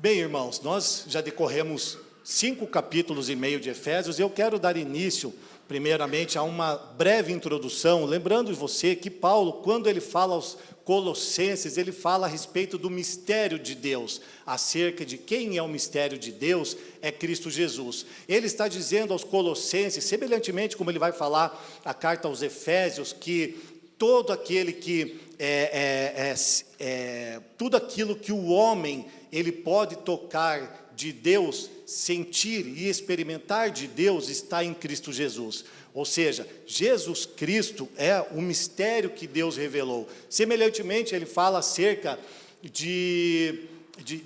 Bem, irmãos, nós já decorremos 5 capítulos e meio de Efésios, e eu quero dar início, primeiramente, a uma breve introdução, lembrando você que Paulo, quando ele fala aos Colossenses, ele fala a respeito do mistério de Deus, acerca de quem é o mistério de Deus, é Cristo Jesus. Ele está dizendo aos Colossenses, semelhantemente como ele vai falar a carta aos Efésios, que todo aquele que tudo aquilo que o homem ele pode tocar de Deus, sentir e experimentar de Deus está em Cristo Jesus. Ou seja, Jesus Cristo é o mistério que Deus revelou. Semelhantemente, ele fala acerca de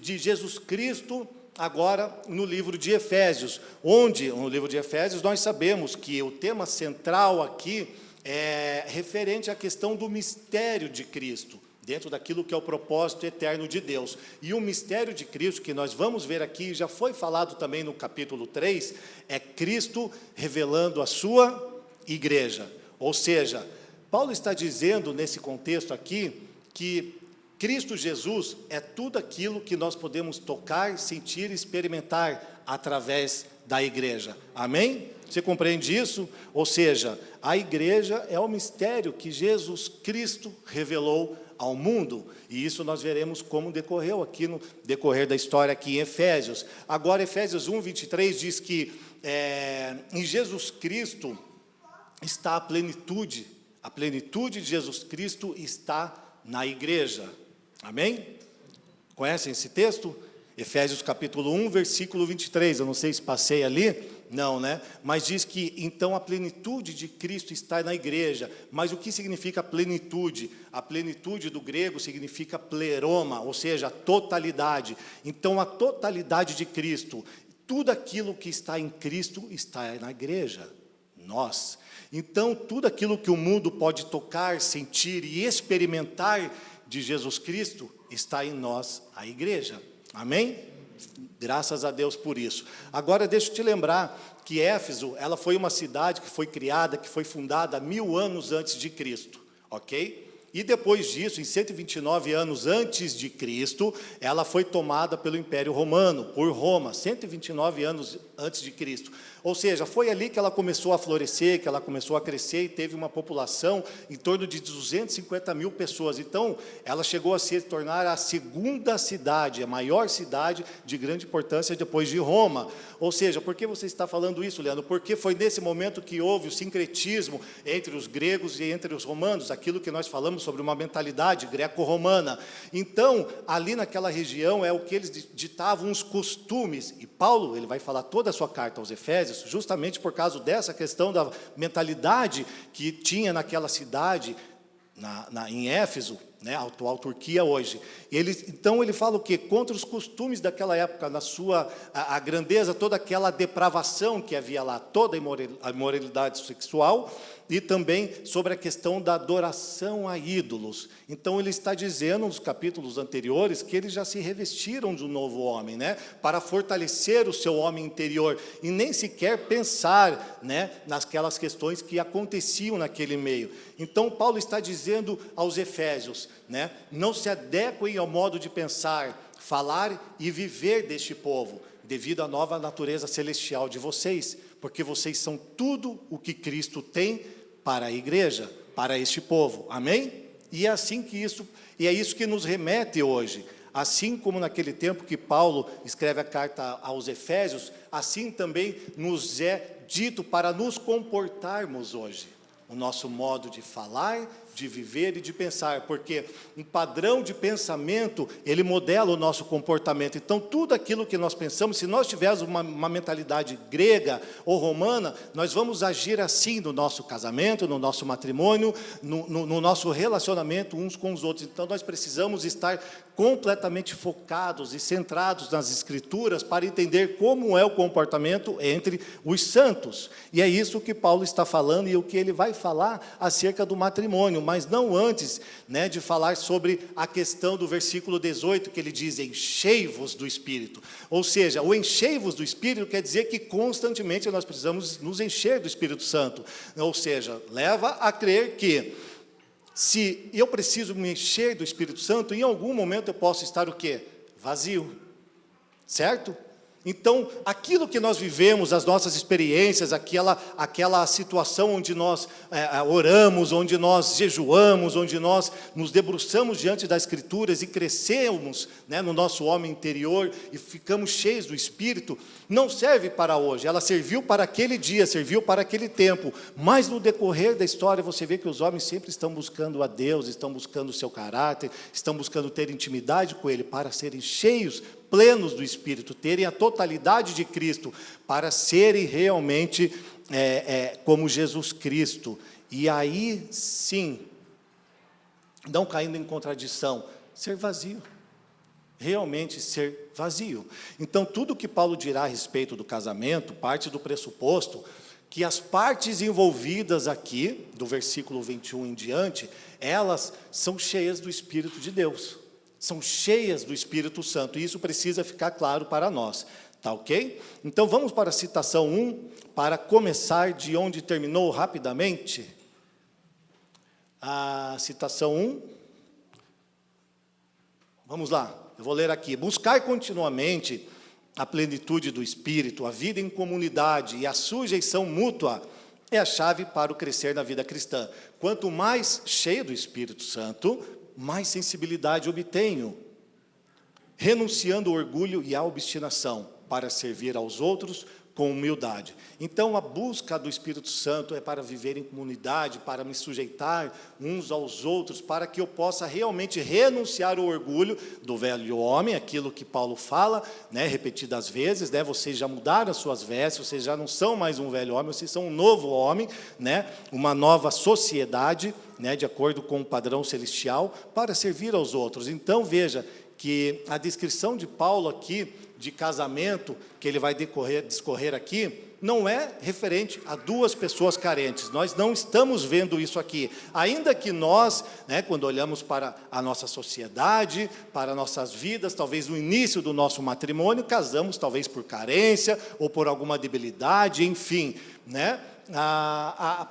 Jesus Cristo agora no livro de Efésios, onde no livro de Efésios nós sabemos que o tema central aqui é referente à questão do mistério de Cristo, dentro daquilo que é o propósito eterno de Deus. E o mistério de Cristo, que nós vamos ver aqui, já foi falado também no capítulo 3, é Cristo revelando a sua igreja. Ou seja, Paulo está dizendo nesse contexto aqui, que Cristo Jesus é tudo aquilo que nós podemos tocar, sentir e experimentar através da igreja. Amém? Você compreende isso? Ou seja, a igreja é o mistério que Jesus Cristo revelou ao mundo, e isso nós veremos como decorreu aqui no decorrer da história aqui em Efésios. Agora, Efésios 1:23 diz que em Jesus Cristo está a plenitude de Jesus Cristo está na igreja. Amém? Conhecem esse texto? Efésios capítulo 1, versículo 23, eu não sei se passei ali, não, né? Mas diz que, então, a plenitude de Cristo está na igreja. Mas o que significa plenitude? A plenitude do grego significa pleroma, ou seja, a totalidade. Então, a totalidade de Cristo, tudo aquilo que está em Cristo está na igreja, nós. Então, tudo aquilo que o mundo pode tocar, sentir e experimentar de Jesus Cristo está em nós, a igreja. Amém? Graças a Deus por isso. Agora, deixa eu te lembrar que Éfeso, ela foi uma cidade que foi criada, que foi fundada 1000 anos antes de Cristo, ok? E depois disso, em 129 anos antes de Cristo, ela foi tomada pelo Império Romano, por Roma, 129 anos antes de Cristo. Ou seja, foi ali que ela começou a florescer, que ela começou a crescer e teve uma população em torno de 250 mil pessoas. Então, ela chegou a se tornar a segunda cidade, a maior cidade de grande importância depois de Roma. Ou seja, por que você está falando isso, Leandro? Porque foi nesse momento que houve o sincretismo entre os gregos e entre os romanos, aquilo que nós falamos sobre uma mentalidade greco-romana. Então, ali naquela região é o que eles ditavam os costumes. E Paulo, ele vai falar toda a sua carta aos Efésios, justamente por causa dessa questão da mentalidade que tinha naquela cidade, em Éfeso, né, a atual Turquia hoje. Então ele fala o quê? Contra os costumes daquela época, na sua a grandeza, toda aquela depravação que havia lá, toda a imoralidade sexual, e também sobre a questão da adoração a ídolos. Então ele está dizendo nos capítulos anteriores que eles já se revestiram de um novo homem, né, para fortalecer o seu homem interior, e nem sequer pensar, né, nasquelas questões que aconteciam naquele meio. Então Paulo está dizendo aos Efésios, né, não se adequem ao modo de pensar, falar e viver deste povo, devido à nova natureza celestial de vocês, porque vocês são tudo o que Cristo tem para a igreja, para este povo. Amém? E é assim que e é isso que nos remete hoje. Assim como naquele tempo que Paulo escreve a carta aos Efésios, assim também nos é dito para nos comportarmos hoje. O nosso modo de falar, de viver e de pensar, porque um padrão de pensamento, ele modela o nosso comportamento. Então, tudo aquilo que nós pensamos, se nós tivermos uma mentalidade grega ou romana, nós vamos agir assim no nosso casamento, no nosso matrimônio, no nosso relacionamento uns com os outros. Então, nós precisamos estar completamente focados e centrados nas Escrituras para entender como é o comportamento entre os santos. E é isso que Paulo está falando e o que ele vai falar acerca do matrimônio, mas não antes, né, de falar sobre a questão do versículo 18, que ele diz, enchei-vos do Espírito. Ou seja, o enchei-vos do Espírito quer dizer que constantemente nós precisamos nos encher do Espírito Santo. Ou seja, leva a crer que se eu preciso me encher do Espírito Santo, em algum momento eu posso estar o quê? Vazio. certo? Então, aquilo que nós vivemos, as nossas experiências, aquela situação onde nós oramos, onde nós jejuamos, onde nós nos debruçamos diante das Escrituras e crescemos, né, no nosso homem interior e ficamos cheios do Espírito, não serve para hoje. Ela serviu para aquele dia, serviu para aquele tempo, mas no decorrer da história você vê que os homens sempre estão buscando a Deus, estão buscando o seu caráter, estão buscando ter intimidade com Ele para serem cheios, plenos do Espírito, terem a totalidade de Cristo, para serem realmente como Jesus Cristo. E aí, sim, não caindo em contradição, ser vazio. Realmente ser vazio. Então, tudo que Paulo dirá a respeito do casamento, parte do pressuposto que as partes envolvidas aqui, do versículo 21 em diante, elas são cheias do Espírito de Deus. São cheias do Espírito Santo, e isso precisa ficar claro para nós, tá ok? Então vamos para a citação 1, para começar de onde terminou rapidamente. A citação 1, vamos lá, eu vou ler aqui. Buscar continuamente a plenitude do Espírito, a vida em comunidade e a sujeição mútua é a chave para o crescer na vida cristã. Quanto mais cheio do Espírito Santo, mais sensibilidade obtenho, renunciando ao orgulho e à obstinação, para servir aos outros com humildade. Então, a busca do Espírito Santo é para viver em comunidade, para me sujeitar uns aos outros, para que eu possa realmente renunciar ao orgulho do velho homem, aquilo que Paulo fala, né, repetidas vezes, né, vocês já mudaram as suas vestes, vocês já não são mais um velho homem, vocês são um novo homem, né, uma nova sociedade, né, de acordo com o padrão celestial, para servir aos outros. Então, veja que a descrição de Paulo aqui, de casamento, que ele vai discorrer aqui, não é referente a duas pessoas carentes. Nós não estamos vendo isso aqui. Ainda que nós, né, quando olhamos para a nossa sociedade, para nossas vidas, talvez no início do nosso matrimônio, casamos talvez por carência ou por alguma debilidade, enfim, né?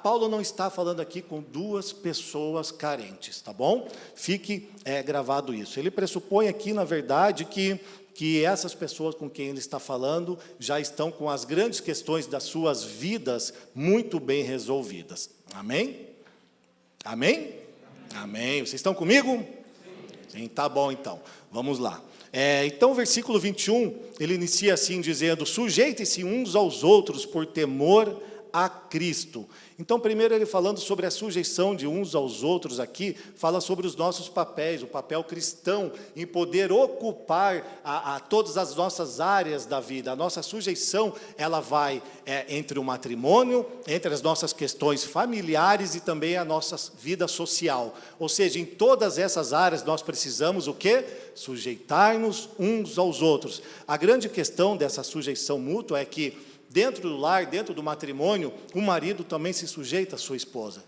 Paulo não está falando aqui com duas pessoas carentes, tá bom? Fique gravado isso. Ele pressupõe aqui, na verdade, que essas pessoas com quem ele está falando já estão com as grandes questões das suas vidas muito bem resolvidas. Amém? Amém? Amém. Vocês estão comigo? Sim, tá bom então. Vamos lá. Então, o versículo 21, ele inicia assim, dizendo: sujeitem-se uns aos outros por temor a Cristo. Então, primeiro ele falando sobre a sujeição de uns aos outros aqui, fala sobre os nossos papéis, o papel cristão em poder ocupar a todas as nossas áreas da vida. A nossa sujeição, ela vai entre o matrimônio, entre as nossas questões familiares e também a nossa vida social. Ou seja, em todas essas áreas nós precisamos o quê? Sujeitar-nos uns aos outros. A grande questão dessa sujeição mútua é que dentro do lar, dentro do matrimônio, o marido também se sujeita à sua esposa.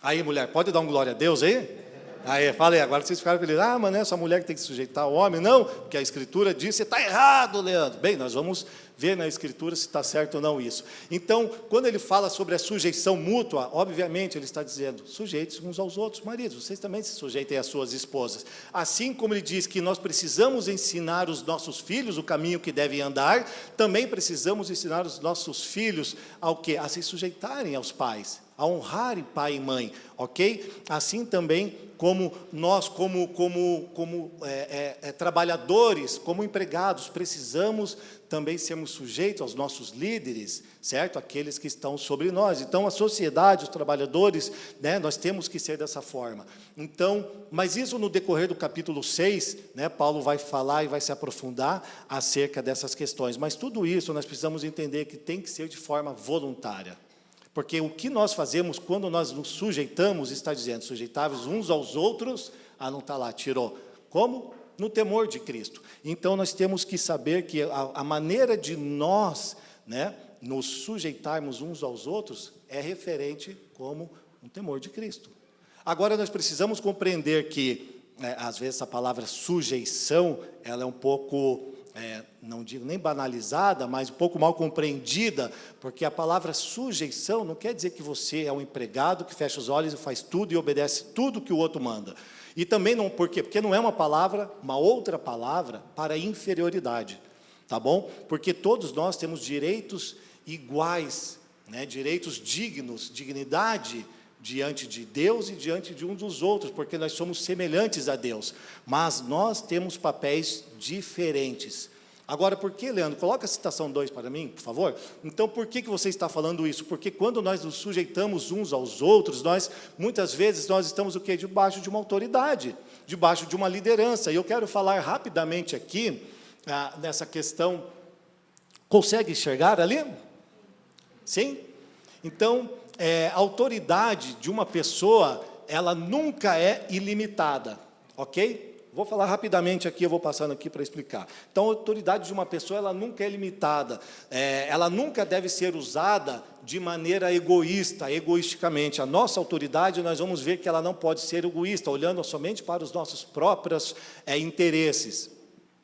Aí, mulher, pode dar um glória a Deus aí? Aí, fala aí, agora vocês ficaram felizes. Mas não é essa mulher que tem que se sujeitar ao homem, não, porque a Escritura diz, você está errado, Leandro. Bem, nós vamos ver na Escritura se está certo ou não isso. Então, quando ele fala sobre a sujeição mútua, obviamente ele está dizendo, sujeitem-se uns aos outros, maridos, vocês também se sujeitem às suas esposas. Assim como ele diz que nós precisamos ensinar os nossos filhos o caminho que devem andar, também precisamos ensinar os nossos filhos ao quê? A se sujeitarem aos pais, a honrarem pai e mãe, ok? Assim também como nós, como trabalhadores, como empregados, precisamos também sermos sujeitos aos nossos líderes, certo? Aqueles que estão sobre nós. Então, a sociedade, os trabalhadores, né, nós temos que ser dessa forma. Então, mas isso no decorrer do capítulo 6, né, Paulo vai falar e vai se aprofundar acerca dessas questões. Mas tudo isso nós precisamos entender que tem que ser de forma voluntária. Porque o que nós fazemos quando nós nos sujeitamos, está dizendo, sujeitáveis uns aos outros, não está lá, tirou. Como? No temor de Cristo. Então, nós temos que saber que a maneira de nós, né, nos sujeitarmos uns aos outros é referente como um temor de Cristo. Agora, nós precisamos compreender que, às vezes, essa palavra sujeição, ela é um pouco... não digo nem banalizada, mas um pouco mal compreendida, porque a palavra sujeição não quer dizer que você é um empregado que fecha os olhos e faz tudo e obedece tudo que o outro manda. E também não, por quê? Porque não é uma outra palavra para inferioridade, tá bom? Porque todos nós temos direitos iguais, né? Direitos dignos, dignidade diante de Deus e diante de um dos outros, porque nós somos semelhantes a Deus, mas nós temos papéis diferentes. Agora, por que, Leandro? Coloca a citação 2 para mim, por favor. Então, por que você está falando isso? Porque quando nós nos sujeitamos uns aos outros, muitas vezes, nós estamos o quê? Debaixo de uma autoridade, debaixo de uma liderança. E eu quero falar rapidamente aqui, nessa questão. Consegue enxergar ali? Sim? Então, a autoridade de uma pessoa, ela nunca é ilimitada, ok? Vou falar rapidamente aqui, eu vou passando aqui para explicar. Então, a autoridade de uma pessoa, ela nunca é limitada, ela nunca deve ser usada de maneira egoísta, egoisticamente. A nossa autoridade, nós vamos ver que ela não pode ser egoísta, olhando somente para os nossos próprios interesses.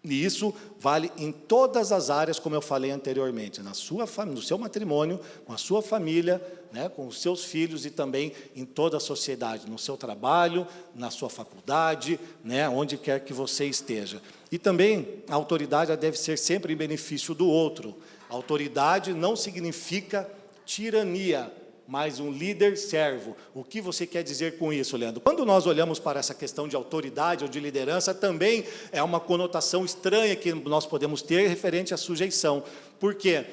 E isso vale em todas as áreas, como eu falei anteriormente, na sua família, no seu matrimônio, com a sua família, né, com os seus filhos e também em toda a sociedade, no seu trabalho, na sua faculdade, né, onde quer que você esteja. E também a autoridade deve ser sempre em benefício do outro. A autoridade não significa tirania, mas um líder servo. O que você quer dizer com isso, Leandro? Quando nós olhamos para essa questão de autoridade ou de liderança, também é uma conotação estranha que nós podemos ter referente à sujeição. Por quê?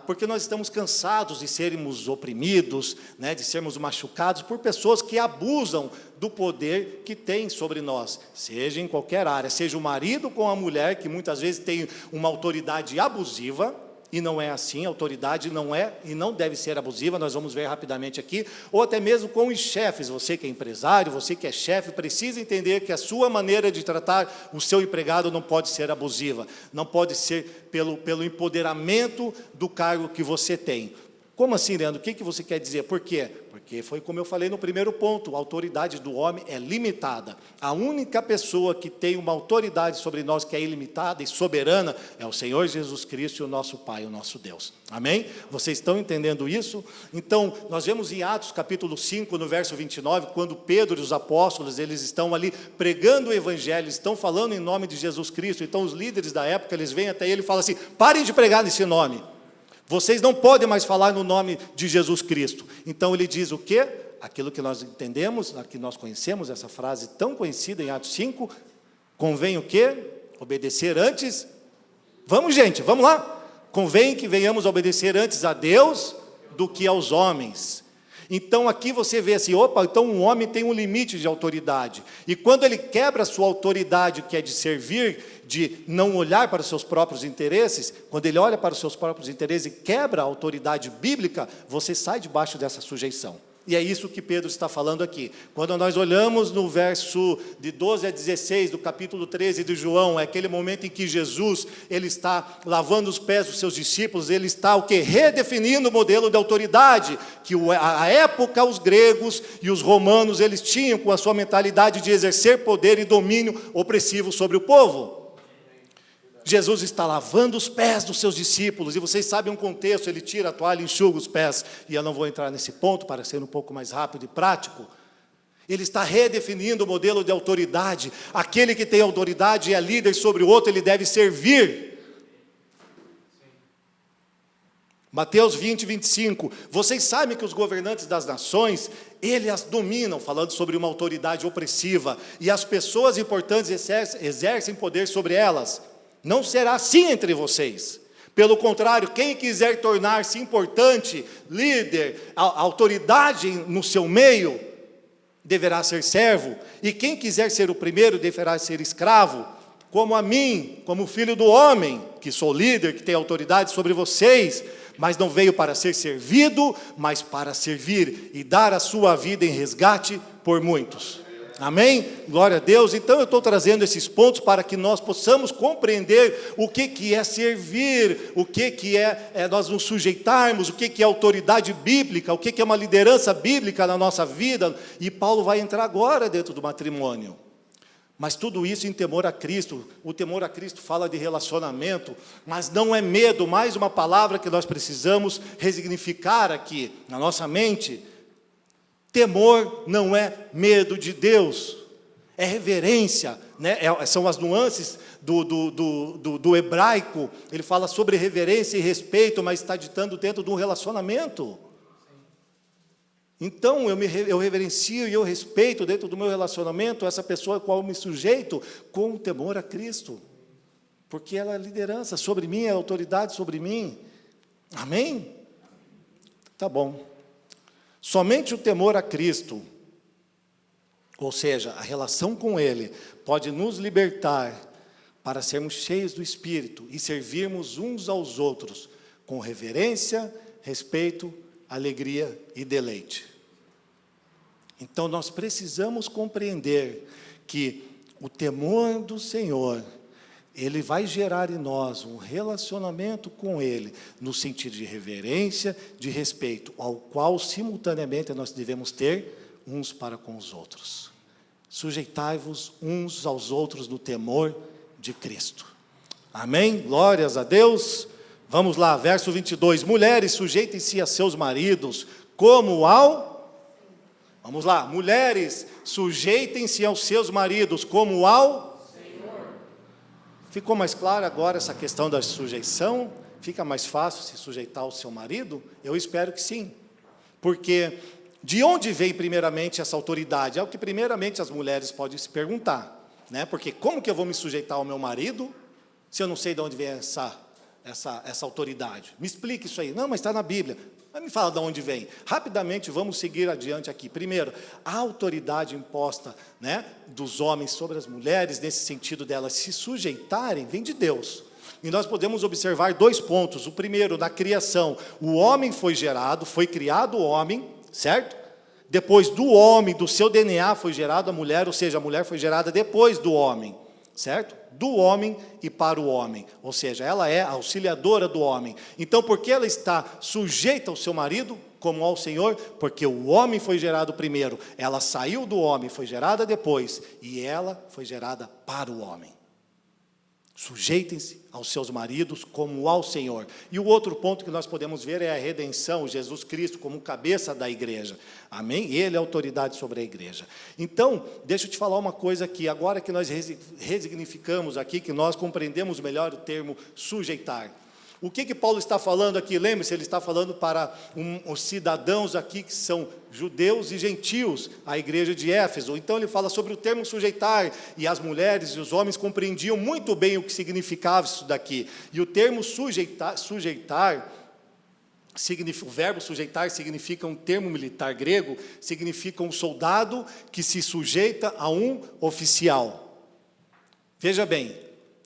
Porque nós estamos cansados de sermos oprimidos, né, de sermos machucados por pessoas que abusam do poder que tem sobre nós, seja em qualquer área, seja o marido com a mulher, que muitas vezes tem uma autoridade abusiva. E não é assim, a autoridade não é e não deve ser abusiva, nós vamos ver rapidamente aqui, ou até mesmo com os chefes, você que é empresário, você que é chefe, precisa entender que a sua maneira de tratar o seu empregado não pode ser abusiva, não pode ser pelo empoderamento do cargo que você tem. Como assim, Leandro? O que você quer dizer? Por quê? Porque foi como eu falei no primeiro ponto, a autoridade do homem é limitada. A única pessoa que tem uma autoridade sobre nós que é ilimitada e soberana é o Senhor Jesus Cristo e o nosso Pai, o nosso Deus. Amém? Vocês estão entendendo isso? Então, nós vemos em Atos capítulo 5, no verso 29, quando Pedro e os apóstolos, eles estão ali pregando o Evangelho, estão falando em nome de Jesus Cristo, então os líderes da época, eles vêm até ele e falam assim, parem de pregar nesse nome. Vocês não podem mais falar no nome de Jesus Cristo. Então ele diz o quê? Aquilo que nós entendemos, que nós conhecemos, essa frase tão conhecida em Atos 5, convém o quê? Obedecer antes. Vamos, gente, vamos lá. Convém que venhamos a obedecer antes a Deus do que aos homens. Então aqui você vê assim, opa, então um homem tem um limite de autoridade. E quando ele quebra a sua autoridade, que é de servir, de não olhar para os seus próprios interesses, quando ele olha para os seus próprios interesses e quebra a autoridade bíblica, você sai debaixo dessa sujeição. E é isso que Pedro está falando aqui. Quando nós olhamos no verso de 12 a 16 do capítulo 13 de João, é aquele momento em que Jesus, ele está lavando os pés dos seus discípulos, ele está o quê? Redefinindo o modelo de autoridade, que à época os gregos e os romanos, eles tinham com a sua mentalidade de exercer poder e domínio opressivo sobre o povo. Jesus está lavando os pés dos seus discípulos, e vocês sabem um contexto, ele tira a toalha e enxuga os pés, e eu não vou entrar nesse ponto para ser um pouco mais rápido e prático. Ele está redefinindo o modelo de autoridade, aquele que tem autoridade e é líder sobre o outro, ele deve servir. Mateus 20, 25, vocês sabem que os governantes das nações, eles as dominam, falando sobre uma autoridade opressiva, e as pessoas importantes exercem poder sobre elas. Não será assim entre vocês. Pelo contrário, quem quiser tornar-se importante, líder, autoridade no seu meio, deverá ser servo. E quem quiser ser o primeiro, deverá ser escravo. Como a mim, como filho do homem, que sou líder, que tem autoridade sobre vocês, mas não veio para ser servido, mas para servir e dar a sua vida em resgate por muitos. Amém? Glória a Deus. Então eu estou trazendo esses pontos para que nós possamos compreender o que é servir, o que é nós nos sujeitarmos, o que é autoridade bíblica, o que é uma liderança bíblica na nossa vida. E Paulo vai entrar agora dentro do matrimônio. Mas tudo isso em temor a Cristo. O temor a Cristo fala de relacionamento, mas não é medo, mais uma palavra que nós precisamos resignificar aqui na nossa mente. Temor não é medo de Deus, é reverência, né? São as nuances do hebraico. Ele fala sobre reverência e respeito, mas está ditando dentro de um relacionamento. Então, eu reverencio e eu respeito dentro do meu relacionamento essa pessoa a qual eu me sujeito com temor a Cristo, porque ela é liderança sobre mim, é autoridade sobre mim. Amém? Tá bom. Somente o temor a Cristo, ou seja, a relação com Ele, pode nos libertar para sermos cheios do Espírito e servirmos uns aos outros com reverência, respeito, alegria e deleite. Então, nós precisamos compreender que o temor do Senhor, ele vai gerar em nós um relacionamento com Ele, no sentido de reverência, de respeito, ao qual, simultaneamente, nós devemos ter uns para com os outros. Sujeitai-vos uns aos outros no temor de Cristo. Amém? Glórias a Deus. Vamos lá, verso 22. Mulheres, sujeitem-se a seus maridos, como ao... Vamos lá, mulheres, sujeitem-se aos seus maridos, como ao... Senhor. Ficou mais claro agora essa questão da sujeição? Fica mais fácil se sujeitar ao seu marido? Eu espero que sim. Porque de onde vem primeiramente essa autoridade? É o que primeiramente as mulheres podem se perguntar, né? Porque como que eu vou me sujeitar ao meu marido, se eu não sei de onde vem essa autoridade? Me explique isso aí. Não, mas está na Bíblia. Mas me fala de onde vem. Rapidamente vamos seguir adiante aqui. Primeiro, a autoridade imposta, né, dos homens sobre as mulheres, nesse sentido delas se sujeitarem, vem de Deus. E nós podemos observar 2 pontos. O primeiro, na criação, o homem foi gerado, foi criado o homem, certo? Depois do homem, do seu DNA, foi gerado a mulher, ou seja, a mulher foi gerada depois do homem, certo? Do homem e para o homem, ou seja, ela é a auxiliadora do homem. Então, por que ela está sujeita ao seu marido, como ao Senhor? Porque o homem foi gerado primeiro, ela saiu do homem, foi gerada depois, e ela foi gerada para o homem. Sujeitem-se aos seus maridos como ao Senhor. E o outro ponto que nós podemos ver é a redenção, Jesus Cristo como cabeça da igreja. Amém? Ele é autoridade sobre a igreja. Então, deixa eu te falar uma coisa aqui. Agora que nós resignificamos aqui, que nós compreendemos melhor o termo sujeitar. O que Paulo está falando aqui? Lembre-se, ele está falando para os cidadãos aqui que são judeus e gentios, a igreja de Éfeso. Então ele fala sobre o termo sujeitar, e as mulheres e os homens compreendiam muito bem o que significava isso daqui. E o termo sujeitar, o verbo sujeitar significa um termo militar grego, significa um soldado que se sujeita a um oficial. Veja bem,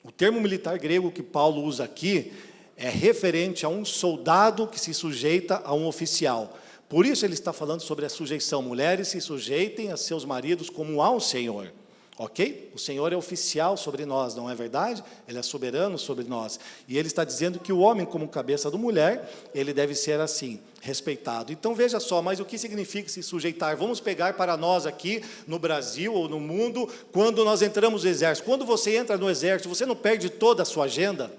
o termo militar grego que Paulo usa aqui é referente a um soldado que se sujeita a um oficial. Por isso ele está falando sobre a sujeição. Mulheres se sujeitem a seus maridos como ao Senhor. Ok? O Senhor é oficial sobre nós, não é verdade? Ele é soberano sobre nós. E ele está dizendo que o homem, como cabeça da mulher, ele deve ser assim, respeitado. Então veja só, mas o que significa se sujeitar? Vamos pegar para nós aqui no Brasil ou no mundo, quando nós entramos no exército. Quando você entra no exército, você não perde toda a sua agenda?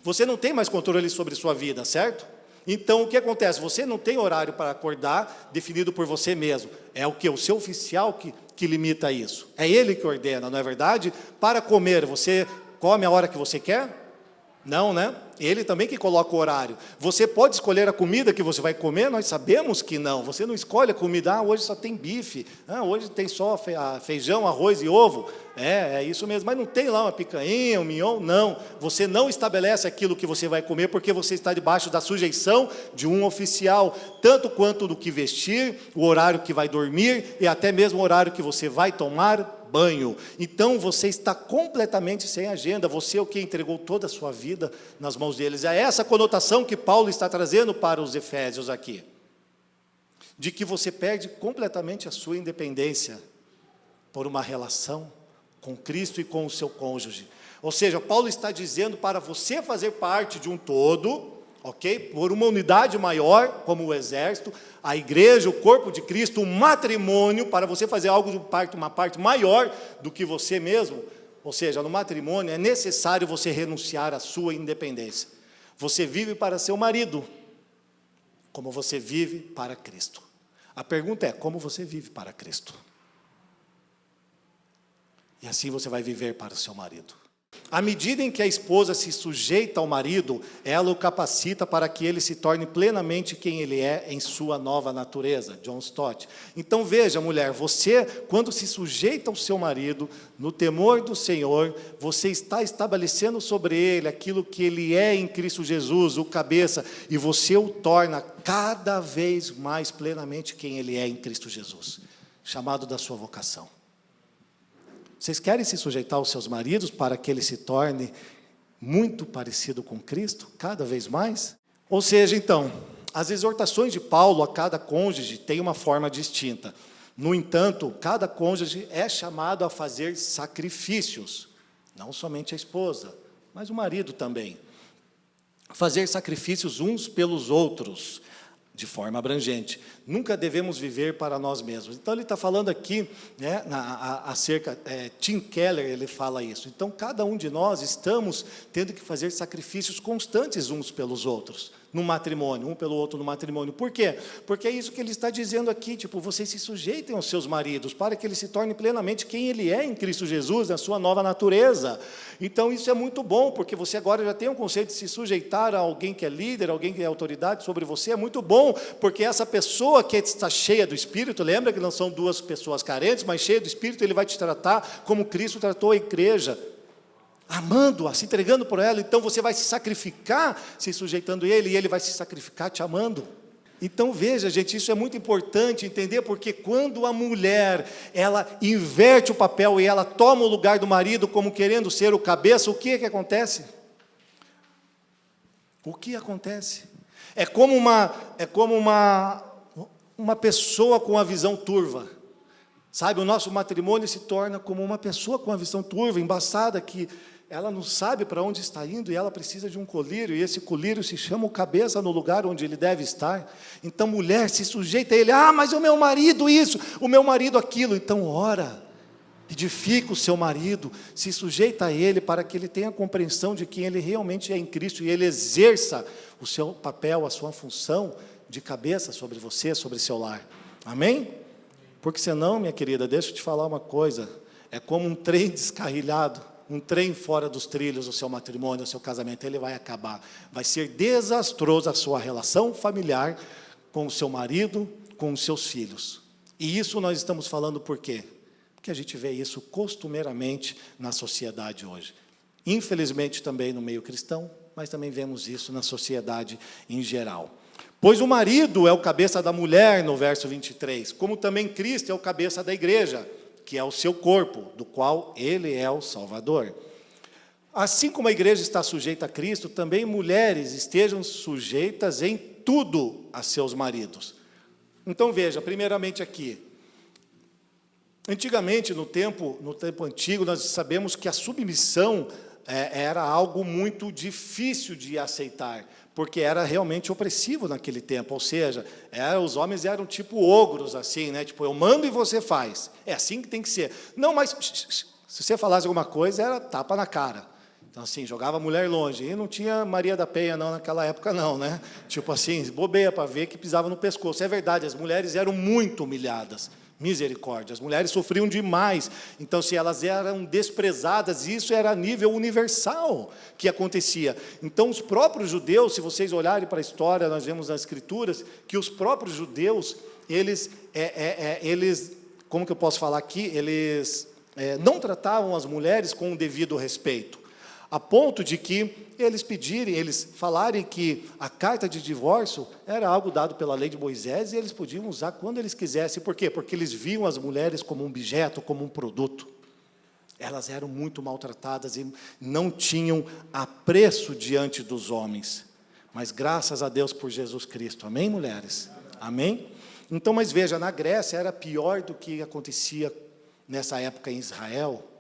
Você não tem mais controle sobre sua vida, certo? Então, o que acontece? Você não tem horário para acordar definido por você mesmo. É o que? O seu oficial que limita isso. É ele que ordena, não é verdade? Para comer, você come a hora que você quer? Não, né? Ele também que coloca o horário. Você pode escolher a comida que você vai comer? Nós sabemos que não. Você não escolhe a comida. Hoje só tem bife. Hoje tem só feijão, arroz e ovo. É isso mesmo. Mas não tem lá uma picanha, um mignon? Não. Você não estabelece aquilo que você vai comer porque você está debaixo da sujeição de um oficial, tanto quanto do que vestir, o horário que vai dormir e até mesmo o horário que você vai tomar banho. Então você está completamente sem agenda. Você é o que entregou toda a sua vida nas mãos deles. É essa conotação que Paulo está trazendo para os Efésios aqui, de que você perde completamente a sua independência por uma relação com Cristo e com o seu cônjuge. Ou seja, Paulo está dizendo para você fazer parte de um todo, ok? Por uma unidade maior, como o exército, a igreja, o corpo de Cristo, o matrimônio, para você fazer algo de uma parte maior do que você mesmo. Ou seja, no matrimônio é necessário você renunciar à sua independência. Você vive para seu marido, como você vive para Cristo. A pergunta é, como você vive para Cristo? E assim você vai viver para o seu marido. À medida em que a esposa se sujeita ao marido, ela o capacita para que ele se torne plenamente quem ele é em sua nova natureza. John Stott. Então veja, mulher, você, quando se sujeita ao seu marido, no temor do Senhor, você está estabelecendo sobre ele aquilo que ele é em Cristo Jesus, o cabeça, e você o torna cada vez mais plenamente quem ele é em Cristo Jesus, chamado da sua vocação. Vocês querem se sujeitar aos seus maridos para que ele se torne muito parecido com Cristo, cada vez mais? Ou seja, então, as exortações de Paulo a cada cônjuge têm uma forma distinta. No entanto, cada cônjuge é chamado a fazer sacrifícios, não somente a esposa, mas o marido também. Fazer sacrifícios uns pelos outros, de forma abrangente. Nunca devemos viver para nós mesmos. Então, ele está falando aqui, né, acerca, Tim Keller, ele fala isso. Então, cada um de nós estamos tendo que fazer sacrifícios constantes uns pelos outros, no matrimônio, um pelo outro no matrimônio. Por quê? Porque é isso que ele está dizendo aqui, tipo, vocês se sujeitem aos seus maridos, para que ele se torne plenamente quem ele é em Cristo Jesus, na sua nova natureza. Então, isso é muito bom, porque você agora já tem um conceito de se sujeitar a alguém que é líder, alguém que é autoridade sobre você, é muito bom, porque essa pessoa que está cheia do Espírito, lembra que não são duas pessoas carentes, mas cheia do Espírito, ele vai te tratar como Cristo tratou a igreja, amando-a, se entregando por ela. Então você vai se sacrificar se sujeitando a ele, e ele vai se sacrificar te amando. Então veja, gente, isso é muito importante entender, porque quando a mulher, ela inverte o papel e ela toma o lugar do marido como querendo ser o cabeça, o que é que acontece? O que acontece? É como uma pessoa com a visão turva. Sabe, o nosso matrimônio se torna como uma pessoa com a visão turva, embaçada, que ela não sabe para onde está indo e ela precisa de um colírio, e esse colírio se chama o cabeça no lugar onde ele deve estar. Então, mulher, se sujeita a ele. Ah, mas o meu marido isso, o meu marido aquilo. Então, ora, edifica o seu marido, se sujeita a ele para que ele tenha compreensão de quem ele realmente é em Cristo e ele exerça o seu papel, a sua função de cabeça sobre você, sobre seu lar. Amém? Porque senão, minha querida, deixa eu te falar uma coisa, é como um trem descarrilhado, um trem fora dos trilhos, o seu matrimônio, o seu casamento, ele vai acabar. Vai ser desastroso a sua relação familiar com o seu marido, com os seus filhos. E isso nós estamos falando por quê? Porque a gente vê isso costumeiramente na sociedade hoje. Infelizmente também no meio cristão, mas também vemos isso na sociedade em geral. Pois o marido é o cabeça da mulher, no verso 23, como também Cristo é o cabeça da igreja, que é o seu corpo, do qual ele é o Salvador. Assim como a igreja está sujeita a Cristo, também mulheres estejam sujeitas em tudo a seus maridos. Então veja, primeiramente aqui, antigamente, no tempo antigo, nós sabemos que a submissão era algo muito difícil de aceitar, porque era realmente opressivo naquele tempo, ou seja, os homens eram tipo ogros, assim, né? Tipo, eu mando e você faz, é assim que tem que ser. Não, mas se você falasse alguma coisa, era tapa na cara. Então, assim, jogava a mulher longe, e não tinha Maria da Penha, não, naquela época, não, né? Tipo assim, bobeia para ver que pisava no pescoço. É verdade, as mulheres eram muito humilhadas. Misericórdia, as mulheres sofriam demais, então se elas eram desprezadas, isso era a nível universal que acontecia. Então os próprios judeus, se vocês olharem para a história, nós vemos nas escrituras, que os próprios judeus, eles como que eu posso falar aqui, eles não tratavam as mulheres com o devido respeito, a ponto de que eles falarem que a carta de divórcio era algo dado pela lei de Moisés e eles podiam usar quando eles quisessem. Por quê? Porque eles viam as mulheres como um objeto, como um produto. Elas eram muito maltratadas e não tinham apreço diante dos homens. Mas graças a Deus por Jesus Cristo. Amém, mulheres? Amém? Então, mas veja, na Grécia era pior do que acontecia nessa época em Israel,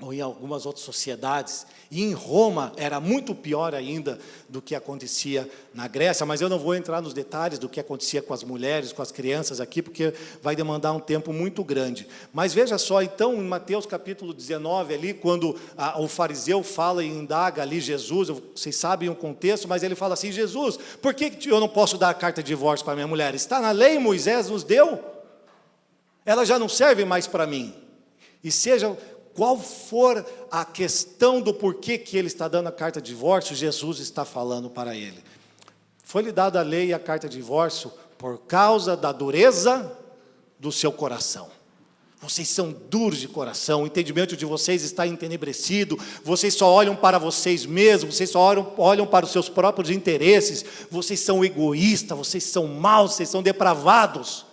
ou em algumas outras sociedades, e em Roma era muito pior ainda do que acontecia na Grécia, mas eu não vou entrar nos detalhes do que acontecia com as mulheres, com as crianças aqui, porque vai demandar um tempo muito grande. Mas veja só, então, em Mateus capítulo 19, ali, quando o fariseu fala e indaga ali Jesus, vocês sabem o contexto, mas ele fala assim, Jesus, por que eu não posso dar a carta de divórcio para minha mulher? Está na lei, Moisés nos deu, ela já não serve mais para mim. E seja qual for a questão do porquê que ele está dando a carta de divórcio, Jesus está falando para ele. Foi-lhe dada a lei e a carta de divórcio por causa da dureza do seu coração. Vocês são duros de coração, o entendimento de vocês está entenebrecido, vocês só olham para vocês mesmos, vocês só olham para os seus próprios interesses, vocês são egoístas, vocês são maus, vocês são depravados.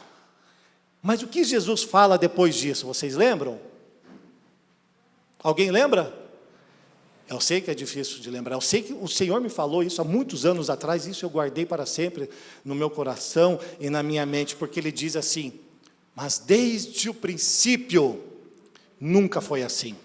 Mas o que Jesus fala depois disso, vocês lembram? Alguém lembra? Eu sei que é difícil de lembrar, eu sei que o Senhor me falou isso há muitos anos atrás, isso eu guardei para sempre no meu coração e na minha mente, porque Ele diz assim: mas desde o princípio, nunca foi assim.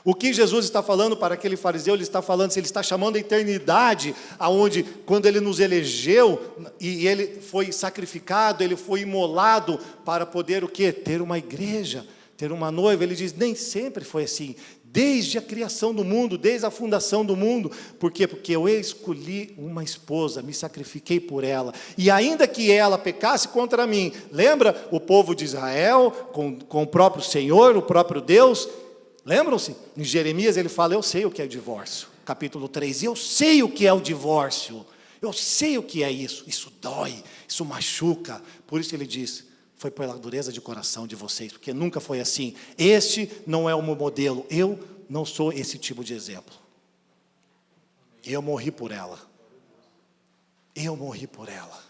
O que Jesus está falando para aquele fariseu, ele está chamando a eternidade, aonde, quando Ele nos elegeu, e Ele foi sacrificado, Ele foi imolado, para poder o quê? Ter uma igreja, ter uma noiva. Ele diz, nem sempre foi assim. Desde a criação do mundo, desde a fundação do mundo. Por quê? Porque eu escolhi uma esposa, me sacrifiquei por ela. E ainda que ela pecasse contra mim, lembra o povo de Israel, com o próprio Senhor, o próprio Deus? Lembram-se? Em Jeremias ele fala, eu sei o que é o divórcio. Capítulo 3, eu sei o que é o divórcio. Eu sei o que é isso. Isso dói, isso machuca. Por isso ele diz, foi pela dureza de coração de vocês, porque nunca foi assim. Este não é o meu modelo, eu não sou esse tipo de exemplo. Eu morri por ela. Eu morri por ela,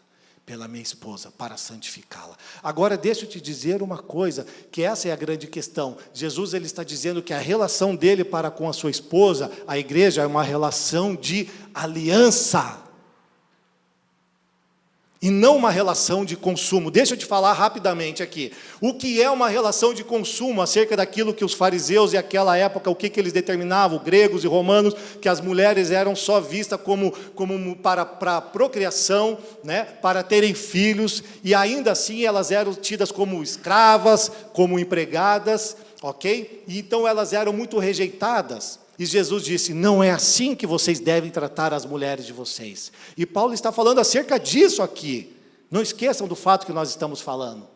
pela minha esposa, para santificá-la. Agora deixa eu te dizer uma coisa, que essa é a grande questão. Jesus ele está dizendo que a relação dele para com a sua esposa, a igreja, é uma relação de aliança. E não uma relação de consumo. Deixa eu te falar rapidamente aqui. O que é uma relação de consumo acerca daquilo que os fariseus e aquela época, o que eles determinavam, gregos e romanos, que as mulheres eram só vistas como para procriação, né, para terem filhos, e ainda assim elas eram tidas como escravas, como empregadas, ok? E então elas eram muito rejeitadas. E Jesus disse, não é assim que vocês devem tratar as mulheres de vocês. E Paulo está falando acerca disso aqui. Não esqueçam do fato que nós estamos falando.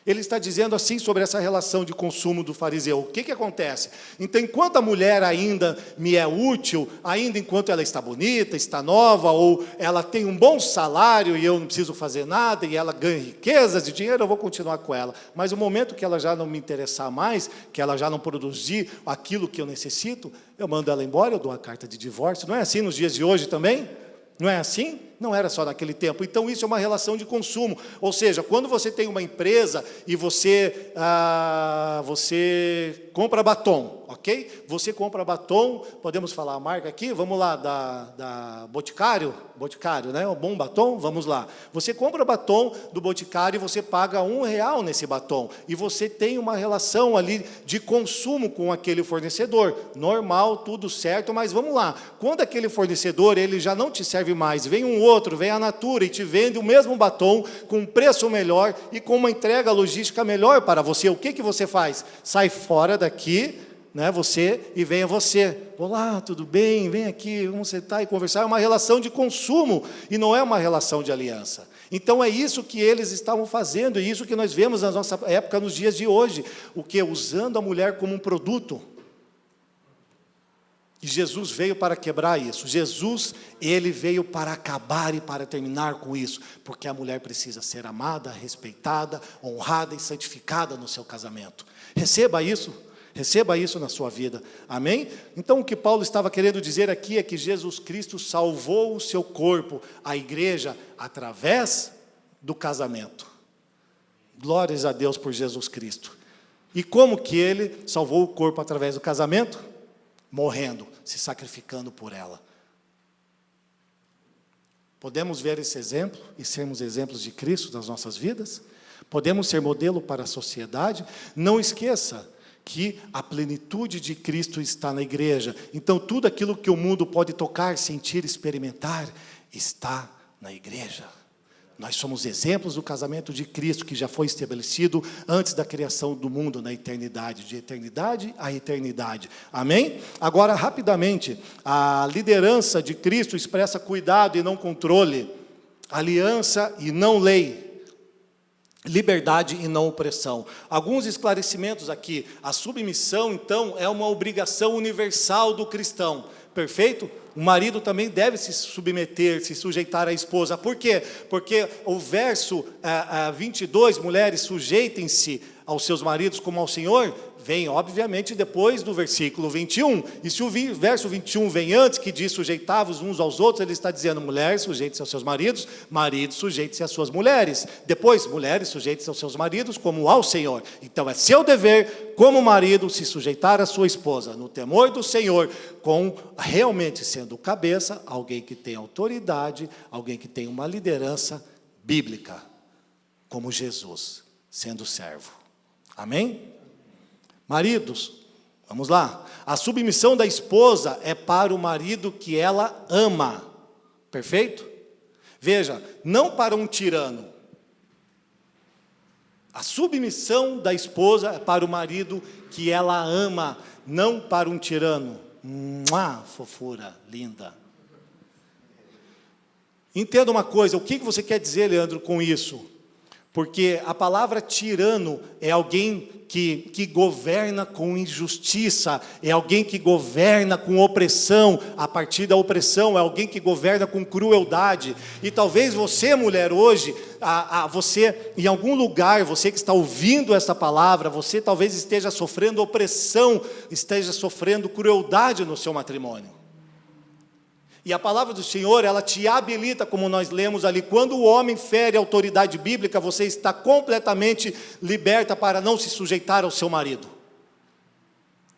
Ele está dizendo assim sobre essa relação de consumo do fariseu. O que acontece? Então, enquanto a mulher ainda me é útil, ainda enquanto ela está bonita, está nova, ou ela tem um bom salário e eu não preciso fazer nada, e ela ganha riquezas e dinheiro, eu vou continuar com ela. Mas o momento que ela já não me interessar mais, que ela já não produzir aquilo que eu necessito, eu mando ela embora, eu dou a carta de divórcio. Não é assim nos dias de hoje também? Não é assim? Não era só naquele tempo. Então isso é uma relação de consumo. Ou seja, quando você tem uma empresa e você compra batom, ok? Você compra batom, podemos falar a marca aqui? Vamos lá, da Boticário, né? O bom batom, vamos lá. Você compra batom do Boticário e você paga R$1 nesse batom. E você tem uma relação ali de consumo com aquele fornecedor. Normal, tudo certo, mas vamos lá. Quando aquele fornecedor, ele já não te serve mais, vem um outro, vem a Natura e te vende o mesmo batom com um preço melhor e com uma entrega logística melhor para você. O que você faz? Sai fora daqui, né, e venha você. Olá, tudo bem? Vem aqui, vamos sentar e conversar. É uma relação de consumo e não é uma relação de aliança. Então é isso que eles estavam fazendo e isso que nós vemos na nossa época, nos dias de hoje. O que? Usando a mulher como um produto. E Jesus veio para quebrar isso. Jesus, ele veio para acabar e para terminar com isso. Porque a mulher precisa ser amada, respeitada, honrada e santificada no seu casamento. Receba isso na sua vida. Amém? Então o que Paulo estava querendo dizer aqui é que Jesus Cristo salvou o seu corpo, a igreja, através do casamento. Glórias a Deus por Jesus Cristo. E como que ele salvou o corpo através do casamento? Morrendo, se sacrificando por ela. Podemos ver esse exemplo e sermos exemplos de Cristo nas nossas vidas? Podemos ser modelo para a sociedade? Não esqueça que a plenitude de Cristo está na igreja. Então tudo aquilo que o mundo pode tocar, sentir, experimentar, está na igreja. Nós somos exemplos do casamento de Cristo, que já foi estabelecido antes da criação do mundo, na eternidade, de eternidade a eternidade. Amém? Agora, rapidamente, a liderança de Cristo expressa cuidado e não controle, aliança e não lei. liberdade e não opressão. Alguns esclarecimentos aqui. A submissão, então, é uma obrigação universal do cristão. Perfeito? O marido também deve se submeter, se sujeitar à esposa. Por quê? Porque o verso 22, mulheres, sujeitem-se aos seus maridos como ao Senhor, vem, obviamente, depois do versículo 21. E se o verso 21 vem antes, que diz sujeitavos uns aos outros, ele está dizendo, mulheres, sujeitem-se aos seus maridos, maridos, sujeitem-se às suas mulheres. Depois, mulheres, sujeitem-se aos seus maridos como ao Senhor. Então, é seu dever, como marido, se sujeitar à sua esposa, no temor do Senhor, com realmente sendo cabeça, alguém que tem autoridade, alguém que tem uma liderança bíblica, como Jesus, sendo servo. Amém? Maridos, vamos lá. A submissão da esposa é para o marido que ela ama. Perfeito? Veja, não para um tirano. A submissão da esposa é para o marido que ela ama, não para um tirano. Fofura, linda. Entenda uma coisa, o que você quer dizer, Leandro, com isso? Porque a palavra tirano é alguém que governa com injustiça, é alguém que governa com opressão, a partir da opressão, é alguém que governa com crueldade. E talvez você, mulher, hoje, você, em algum lugar, você que está ouvindo essa palavra, você talvez esteja sofrendo opressão, esteja sofrendo crueldade no seu matrimônio. E a palavra do Senhor, ela te habilita, como nós lemos ali, quando o homem fere a autoridade bíblica, você está completamente liberta para não se sujeitar ao seu marido.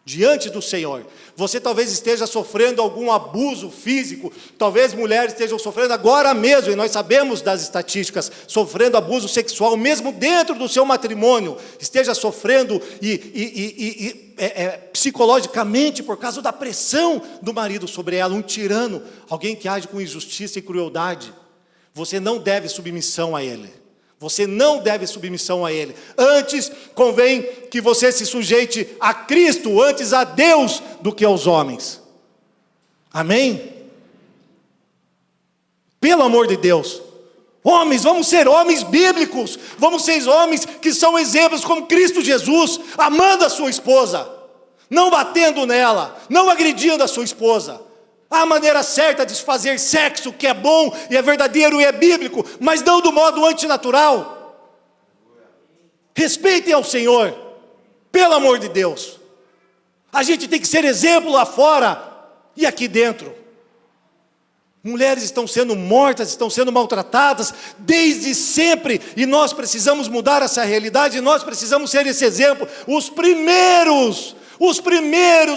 Diante do Senhor, você talvez esteja sofrendo algum abuso físico, talvez mulheres estejam sofrendo agora mesmo, e nós sabemos das estatísticas, sofrendo abuso sexual, mesmo dentro do seu matrimônio, esteja sofrendo psicologicamente por causa da pressão do marido sobre ela, um tirano, alguém que age com injustiça e crueldade. Você não deve submissão a ele. Você não deve submissão a ele. Antes, convém que você se sujeite a Cristo, antes a Deus, do que aos homens. Amém? Pelo amor de Deus. Homens, vamos ser homens bíblicos. Vamos ser homens que são exemplos como Cristo Jesus, amando a sua esposa. Não batendo nela, não agredindo a sua esposa. Há a maneira certa de fazer sexo, que é bom, e é verdadeiro, e é bíblico, mas não do modo antinatural. Respeitem ao Senhor, pelo amor de Deus. A gente tem que ser exemplo lá fora, e aqui dentro. Mulheres estão sendo mortas, estão sendo maltratadas, desde sempre, e nós precisamos mudar essa realidade, e nós precisamos ser esse exemplo, os primeiros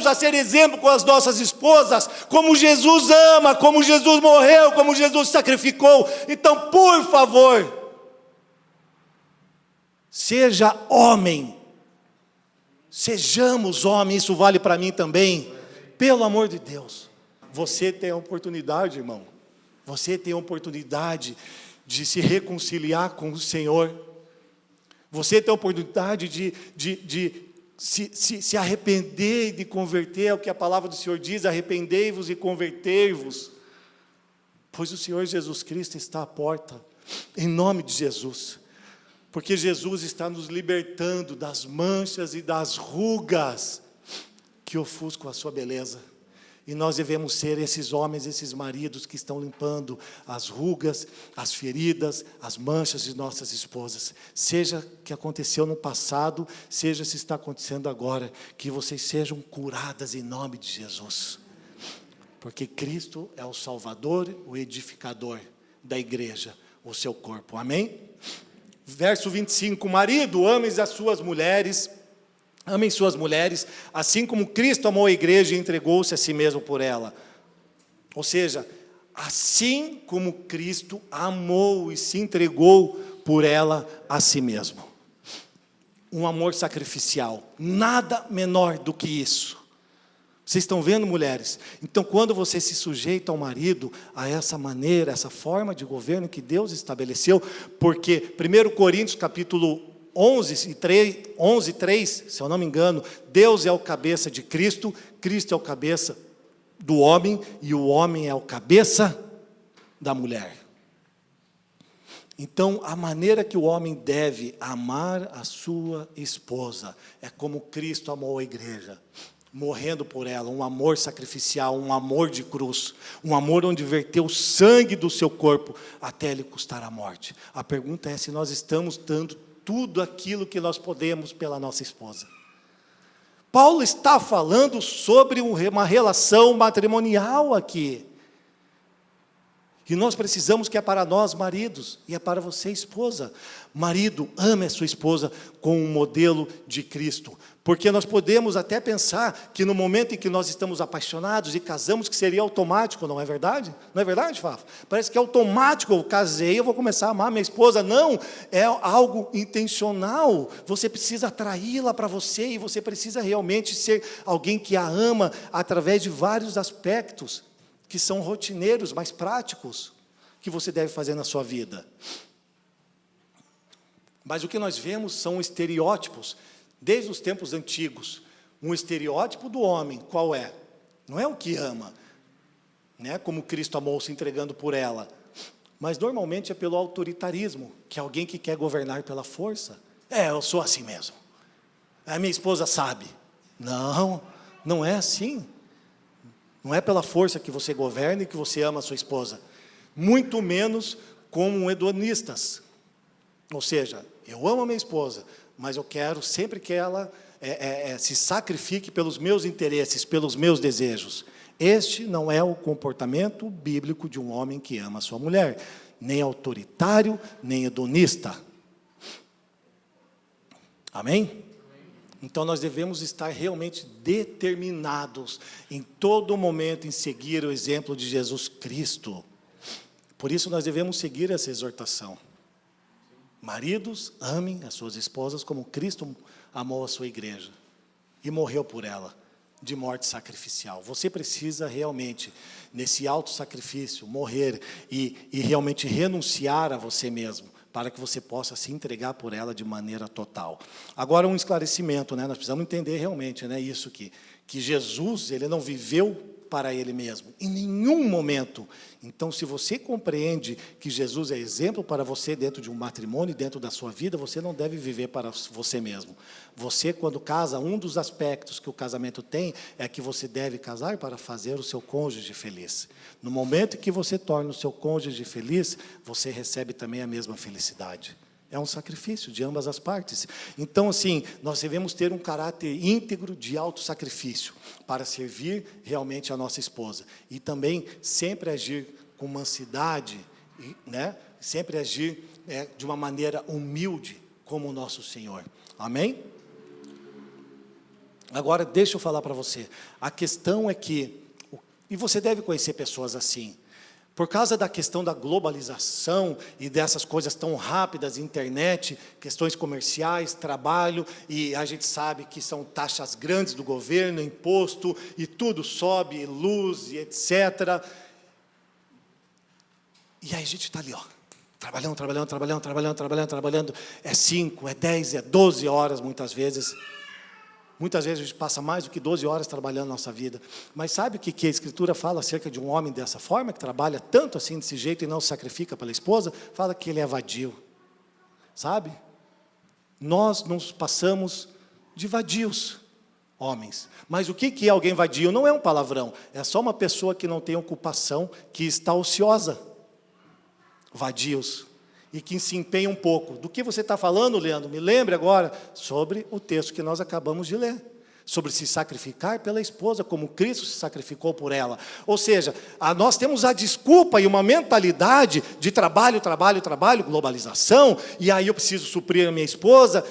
a ser exemplo com as nossas esposas, como Jesus ama, como Jesus morreu, como Jesus sacrificou. Então, por favor, seja homem, sejamos homens, isso vale para mim também, pelo amor de Deus. Você tem a oportunidade, irmão, você tem a oportunidade de se reconciliar com o Senhor, você tem a oportunidade de se arrepender e de converter, é o que a palavra do Senhor diz, arrependei-vos e convertei-vos, pois o Senhor Jesus Cristo está à porta, em nome de Jesus, porque Jesus está nos libertando das manchas e das rugas que ofuscam a sua beleza, e nós devemos ser esses homens, esses maridos que estão limpando as rugas, as feridas, as manchas de nossas esposas. Seja que aconteceu no passado, seja se está acontecendo agora, que vocês sejam curadas em nome de Jesus. Porque Cristo é o Salvador, o edificador da igreja, o seu corpo. Amém? Verso 25, marido, amem as suas mulheres, amem suas mulheres, assim como Cristo amou a igreja e entregou-se a si mesmo por ela. Ou seja, assim como Cristo amou e se entregou por ela a si mesmo. Um amor sacrificial, nada menor do que isso. Vocês estão vendo, mulheres? Então, quando você se sujeita ao marido, a essa maneira, essa forma de governo que Deus estabeleceu, porque 1 Coríntios capítulo 11:3, se eu não me engano, Deus é o cabeça de Cristo, Cristo é o cabeça do homem, e o homem é o cabeça da mulher. Então, a maneira que o homem deve amar a sua esposa é como Cristo amou a igreja, morrendo por ela, um amor sacrificial, um amor de cruz, um amor onde verteu o sangue do seu corpo até lhe custar a morte. A pergunta é se nós estamos dando tudo aquilo que nós podemos pela nossa esposa. Paulo está falando sobre uma relação matrimonial aqui. E nós precisamos que é para nós, maridos, e é para você, esposa. Marido, ame a sua esposa com um modelo de Cristo. Porque nós podemos até pensar que no momento em que nós estamos apaixonados e casamos, que seria automático, não é verdade? Não é verdade, Fafa? Parece que é automático, eu casei, eu vou começar a amar minha esposa. Não, é algo intencional. Você precisa atraí-la para você e você precisa realmente ser alguém que a ama através de vários aspectos que são rotineiros, mais práticos, que você deve fazer na sua vida. Mas o que nós vemos são estereótipos, desde os tempos antigos. Um estereótipo do homem, qual é? Não é o que ama, né? Como Cristo amou se entregando por ela, mas normalmente é pelo autoritarismo, que é alguém que quer governar pela força. Eu sou assim mesmo. A minha esposa sabe. Não, não é assim. Não é pela força que você governa e que você ama a sua esposa. Muito menos como hedonistas. Ou seja, eu amo a minha esposa, mas eu quero sempre que ela se sacrifique pelos meus interesses, pelos meus desejos. Este não é o comportamento bíblico de um homem que ama a sua mulher. Nem autoritário, nem hedonista. Amém? Então, nós devemos estar realmente determinados em todo momento em seguir o exemplo de Jesus Cristo. Por isso, nós devemos seguir essa exortação. Maridos, amem as suas esposas como Cristo amou a sua igreja e morreu por ela, de morte sacrificial. Você precisa realmente, nesse auto-sacrifício, morrer e realmente renunciar a você mesmo, para que você possa se entregar por ela de maneira total. Agora, um esclarecimento, né? Nós precisamos entender realmente, né, isso que Jesus, ele não viveu para ele mesmo, em nenhum momento. Então, se você compreende que Jesus é exemplo para você dentro de um matrimônio, dentro da sua vida, você não deve viver para você mesmo. Você, quando casa, um dos aspectos que o casamento tem é que você deve casar para fazer o seu cônjuge feliz. No momento em que você torna o seu cônjuge feliz, você recebe também a mesma felicidade. É um sacrifício de ambas as partes. Então, assim, nós devemos ter um caráter íntegro de autossacrifício para servir realmente a nossa esposa. E também sempre agir com mansidade, né? Sempre agir de uma maneira humilde, como o nosso Senhor. Amém? Agora, deixa eu falar para você. A questão é que, e você deve conhecer pessoas assim, por causa da questão da globalização e dessas coisas tão rápidas, internet, questões comerciais, trabalho, e a gente sabe que são taxas grandes do governo, imposto, e tudo sobe, luz, e etc. E aí a gente está ali, ó, trabalhando, é 5, é 10, é 12 horas muitas vezes. Muitas vezes a gente passa mais do que 12 horas trabalhando na nossa vida. Mas sabe o que a Escritura fala acerca de um homem dessa forma, que trabalha tanto assim, desse jeito, e não se sacrifica pela esposa? Fala que ele é vadio. Sabe? Nós nos passamos de vadios, homens. Mas o que é alguém vadio? Não é um palavrão. É só uma pessoa que não tem ocupação, que está ociosa. Vadios. E que se empenha um pouco. Do que você está falando, Leandro? Me lembre agora sobre o texto que nós acabamos de ler. Sobre se sacrificar pela esposa, como Cristo se sacrificou por ela. Ou seja, nós temos a desculpa e uma mentalidade de trabalho, globalização, e aí eu preciso suprir a minha esposa,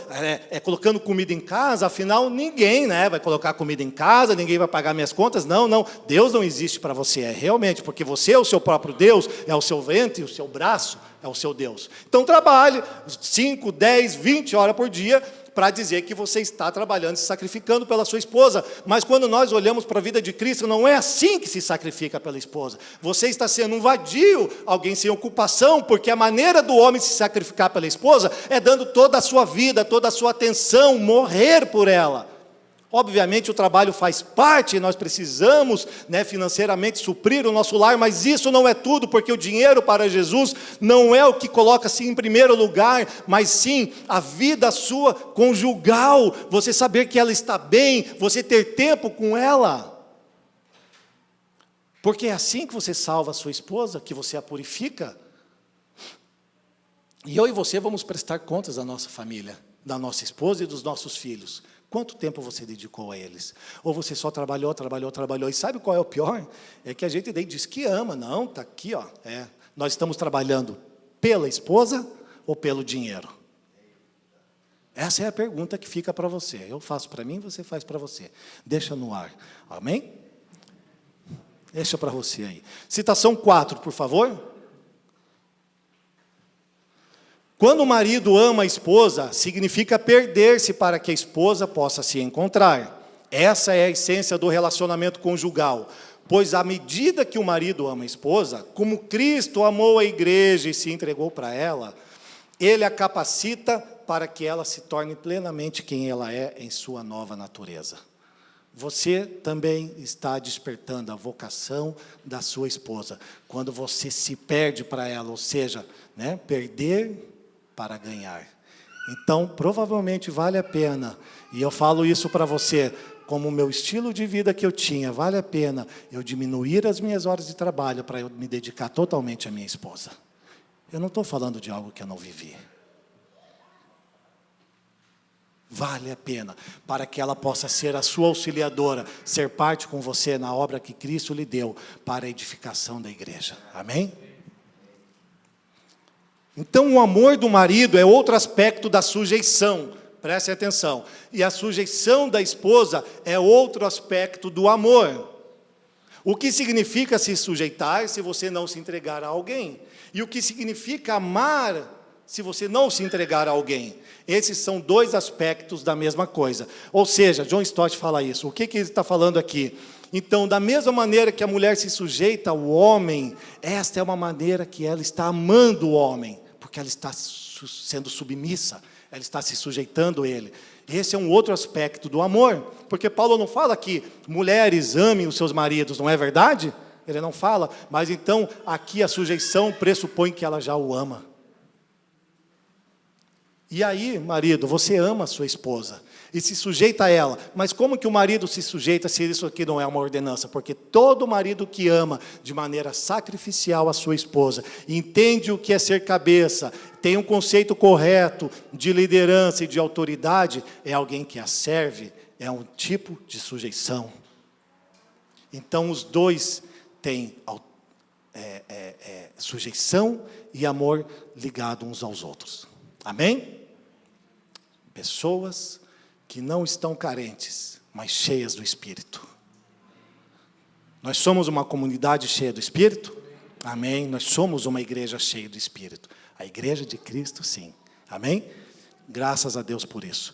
colocando comida em casa, afinal ninguém, né, vai colocar comida em casa, ninguém vai pagar minhas contas. Não, Deus não existe para você, realmente, porque você é o seu próprio Deus, é o seu ventre, o seu braço, é o seu Deus. Então trabalhe 5, 10, 20 horas por dia, para dizer que você está trabalhando, se sacrificando pela sua esposa. Mas quando nós olhamos para a vida de Cristo, não é assim que se sacrifica pela esposa. Você está sendo um vadio, alguém sem ocupação, porque a maneira do homem se sacrificar pela esposa é dando toda a sua vida, toda a sua atenção, morrer por ela. Obviamente o trabalho faz parte, nós precisamos, né, financeiramente suprir o nosso lar, mas isso não é tudo, porque o dinheiro para Jesus não é o que coloca-se em primeiro lugar, mas sim a vida sua conjugal, você saber que ela está bem, você ter tempo com ela. Porque é assim que você salva a sua esposa, que você a purifica. E eu e você vamos prestar contas da nossa família, da nossa esposa e dos nossos filhos. Quanto tempo você dedicou a eles? Ou você só trabalhou. E sabe qual é o pior? É que a gente daí diz que ama. Não, está aqui, ó. Nós estamos trabalhando pela esposa ou pelo dinheiro? Essa é a pergunta que fica para você. Eu faço para mim, você faz para você. Deixa no ar. Amém? Deixa para você aí. Citação 4, por favor. Quando o marido ama a esposa, significa perder-se para que a esposa possa se encontrar. Essa é a essência do relacionamento conjugal. Pois à medida que o marido ama a esposa, como Cristo amou a igreja e se entregou para ela, ele a capacita para que ela se torne plenamente quem ela é em sua nova natureza. Você também está despertando a vocação da sua esposa, quando você se perde para ela, ou seja, né, perder para ganhar. Então, provavelmente vale a pena, e eu falo isso para você, como o meu estilo de vida que eu tinha, vale a pena eu diminuir as minhas horas de trabalho para eu me dedicar totalmente à minha esposa. Eu não estou falando de algo que eu não vivi. Vale a pena, para que ela possa ser a sua auxiliadora, ser parte com você na obra que Cristo lhe deu, para a edificação da igreja. Amém? Então, o amor do marido é outro aspecto da sujeição, preste atenção. E a sujeição da esposa é outro aspecto do amor. O que significa se sujeitar se você não se entregar a alguém? E o que significa amar se você não se entregar a alguém? Esses são dois aspectos da mesma coisa. Ou seja, John Stott fala isso. O que ele está falando aqui? Então, da mesma maneira que a mulher se sujeita ao homem, esta é uma maneira que ela está amando o homem, porque ela está sendo submissa, ela está se sujeitando a ele. Esse é um outro aspecto do amor, porque Paulo não fala que mulheres amem os seus maridos, não é verdade? Ele não fala, mas então aqui a sujeição pressupõe que ela já o ama. E aí, marido, você ama a sua esposa e se sujeita a ela. Mas como que o marido se sujeita se isso aqui não é uma ordenança? Porque todo marido que ama de maneira sacrificial a sua esposa, entende o que é ser cabeça, tem um conceito correto de liderança e de autoridade, é alguém que a serve, é um tipo de sujeição. Então os dois têm sujeição e amor ligado uns aos outros. Amém? Pessoas que não estão carentes, mas cheias do Espírito. Nós somos uma comunidade cheia do Espírito? Amém? Nós somos uma igreja cheia do Espírito. A igreja de Cristo, sim. Amém? Graças a Deus por isso.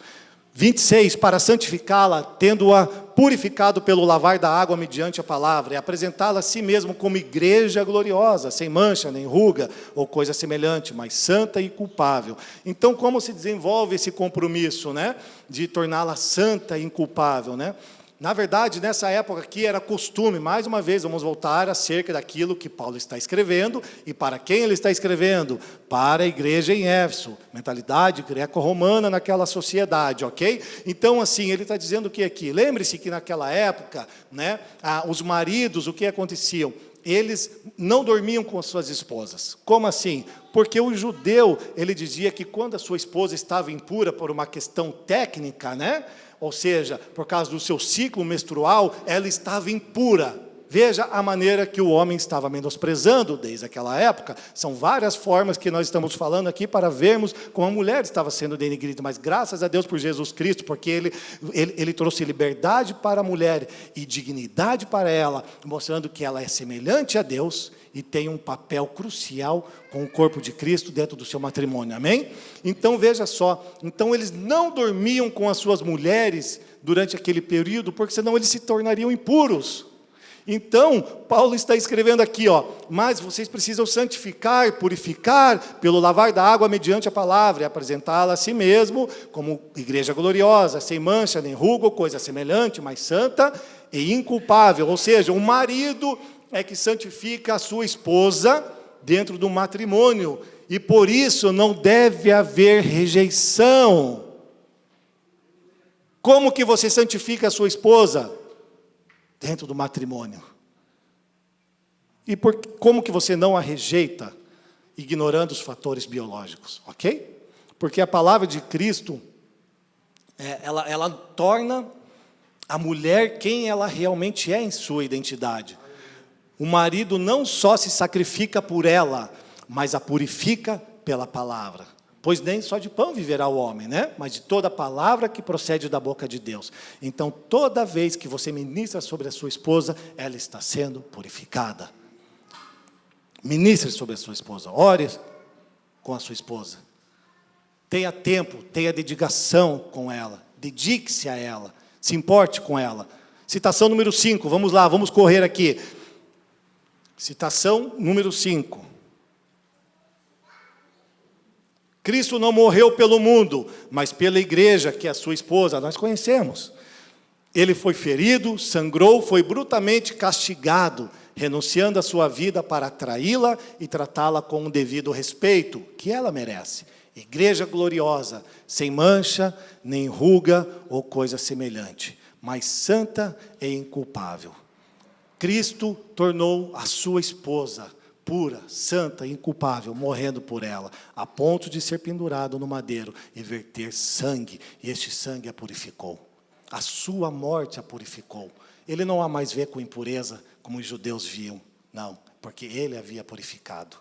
26, para santificá-la, tendo-a purificado pelo lavar da água mediante a palavra, e apresentá-la a si mesmo como igreja gloriosa, sem mancha, nem ruga, ou coisa semelhante, mas santa e inculpável. Então, como se desenvolve esse compromisso, né, de torná-la santa e inculpável, né? Na verdade, nessa época aqui era costume, mais uma vez, vamos voltar acerca daquilo que Paulo está escrevendo, e para quem ele está escrevendo? Para a igreja em Éfeso, mentalidade greco-romana naquela sociedade, ok? Então, assim, ele está dizendo o que aqui? Lembre-se que naquela época, né, os maridos, o que aconteciam? Eles não dormiam com as suas esposas. Como assim? Porque o judeu, ele dizia que quando a sua esposa estava impura por uma questão técnica, né? Ou seja, por causa do seu ciclo menstrual, ela estava impura. Veja a maneira que o homem estava menosprezando desde aquela época. São várias formas que nós estamos falando aqui para vermos como a mulher estava sendo denigrida. Mas graças a Deus por Jesus Cristo, porque ele trouxe liberdade para a mulher e dignidade para ela, mostrando que ela é semelhante a Deus e tem um papel crucial com o corpo de Cristo dentro do seu matrimônio. Amém? Então veja só, então eles não dormiam com as suas mulheres durante aquele período, porque senão eles se tornariam impuros. Então, Paulo está escrevendo aqui, mas vocês precisam santificar, purificar, pelo lavar da água mediante a palavra, e apresentá-la a si mesmo, como igreja gloriosa, sem mancha, nem ruga, ou coisa semelhante, mas santa e inculpável. Ou seja, o marido é que santifica a sua esposa dentro do matrimônio, e por isso não deve haver rejeição. Como que você santifica a sua esposa? Dentro do matrimônio. E como que você não a rejeita? Ignorando os fatores biológicos, ok? Porque a palavra de Cristo, ela torna a mulher quem ela realmente é em sua identidade. O marido não só se sacrifica por ela, mas a purifica pela palavra. Pois nem só de pão viverá o homem, né? Mas de toda palavra que procede da boca de Deus. Então, toda vez que você ministra sobre a sua esposa, ela está sendo purificada. Ministre sobre a sua esposa, ore com a sua esposa. Tenha tempo, tenha dedicação com ela, dedique-se a ela, se importe com ela. Citação número 5, vamos lá, vamos correr aqui. Citação número 5. Cristo não morreu pelo mundo, mas pela igreja, que é a sua esposa, nós conhecemos. Ele foi ferido, sangrou, foi brutalmente castigado, renunciando à sua vida para atraí-la e tratá-la com o devido respeito que ela merece. Igreja gloriosa, sem mancha, nem ruga ou coisa semelhante, mas santa e inculpável. Cristo tornou a sua esposa pura, santa e inculpável, morrendo por ela, a ponto de ser pendurado no madeiro e verter sangue, e este sangue a purificou. A sua morte a purificou. Ele não a mais vê com impureza, como os judeus viam, não, porque ele havia purificado.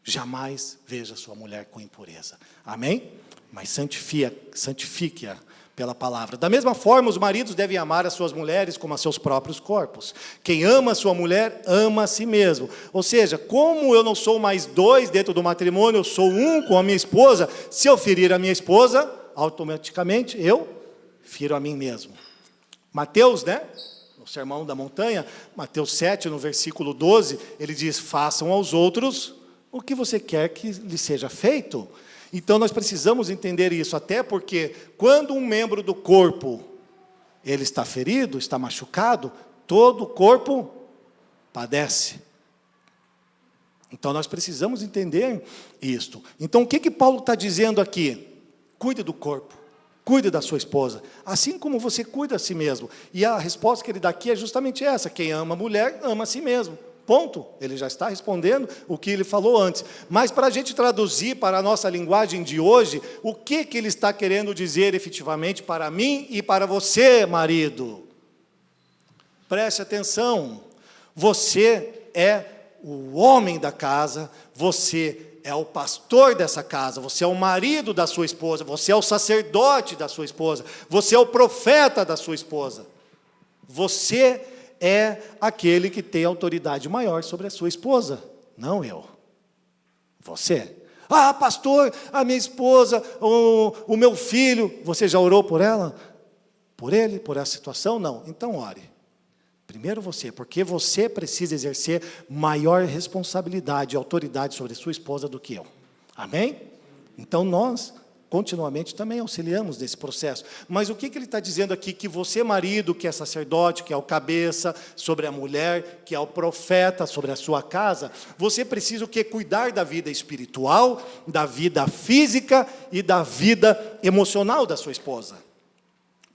Jamais veja sua mulher com impureza, amém? Mas santifique-a pela palavra. Da mesma forma, os maridos devem amar as suas mulheres como a seus próprios corpos. Quem ama a sua mulher, ama a si mesmo. Ou seja, como eu não sou mais dois dentro do matrimônio, eu sou um com a minha esposa, se eu ferir a minha esposa, automaticamente eu firo a mim mesmo. Mateus, no Sermão da Montanha, Mateus 7, no versículo 12, ele diz, façam aos outros o que você quer que lhe seja feito. Então, nós precisamos entender isso, até porque quando um membro do corpo, ele está ferido, está machucado, todo o corpo padece. Então, nós precisamos entender isto. Então, o que Paulo está dizendo aqui? Cuide do corpo, cuide da sua esposa, assim como você cuida a si mesmo. E a resposta que ele dá aqui é justamente essa, quem ama a mulher, ama a si mesmo. Ponto. Ele já está respondendo o que ele falou antes. Mas para a gente traduzir para a nossa linguagem de hoje, o que ele está querendo dizer efetivamente para mim e para você, marido? Preste atenção. Você é o homem da casa, você é o pastor dessa casa, você é o marido da sua esposa, você é o sacerdote da sua esposa, você é o profeta da sua esposa. Você é aquele que tem autoridade maior sobre a sua esposa, não eu. Você. Ah, pastor, a minha esposa, o meu filho, você já orou por ela? Por ele, por essa situação? Não. Então ore. Primeiro você, porque você precisa exercer maior responsabilidade e autoridade sobre a sua esposa do que eu. Amém? Então nós continuamente também auxiliamos nesse processo. Mas o que ele está dizendo aqui? Que você, marido, que é sacerdote, que é o cabeça sobre a mulher, que é o profeta sobre a sua casa, você precisa o quê? Cuidar da vida espiritual, da vida física e da vida emocional da sua esposa.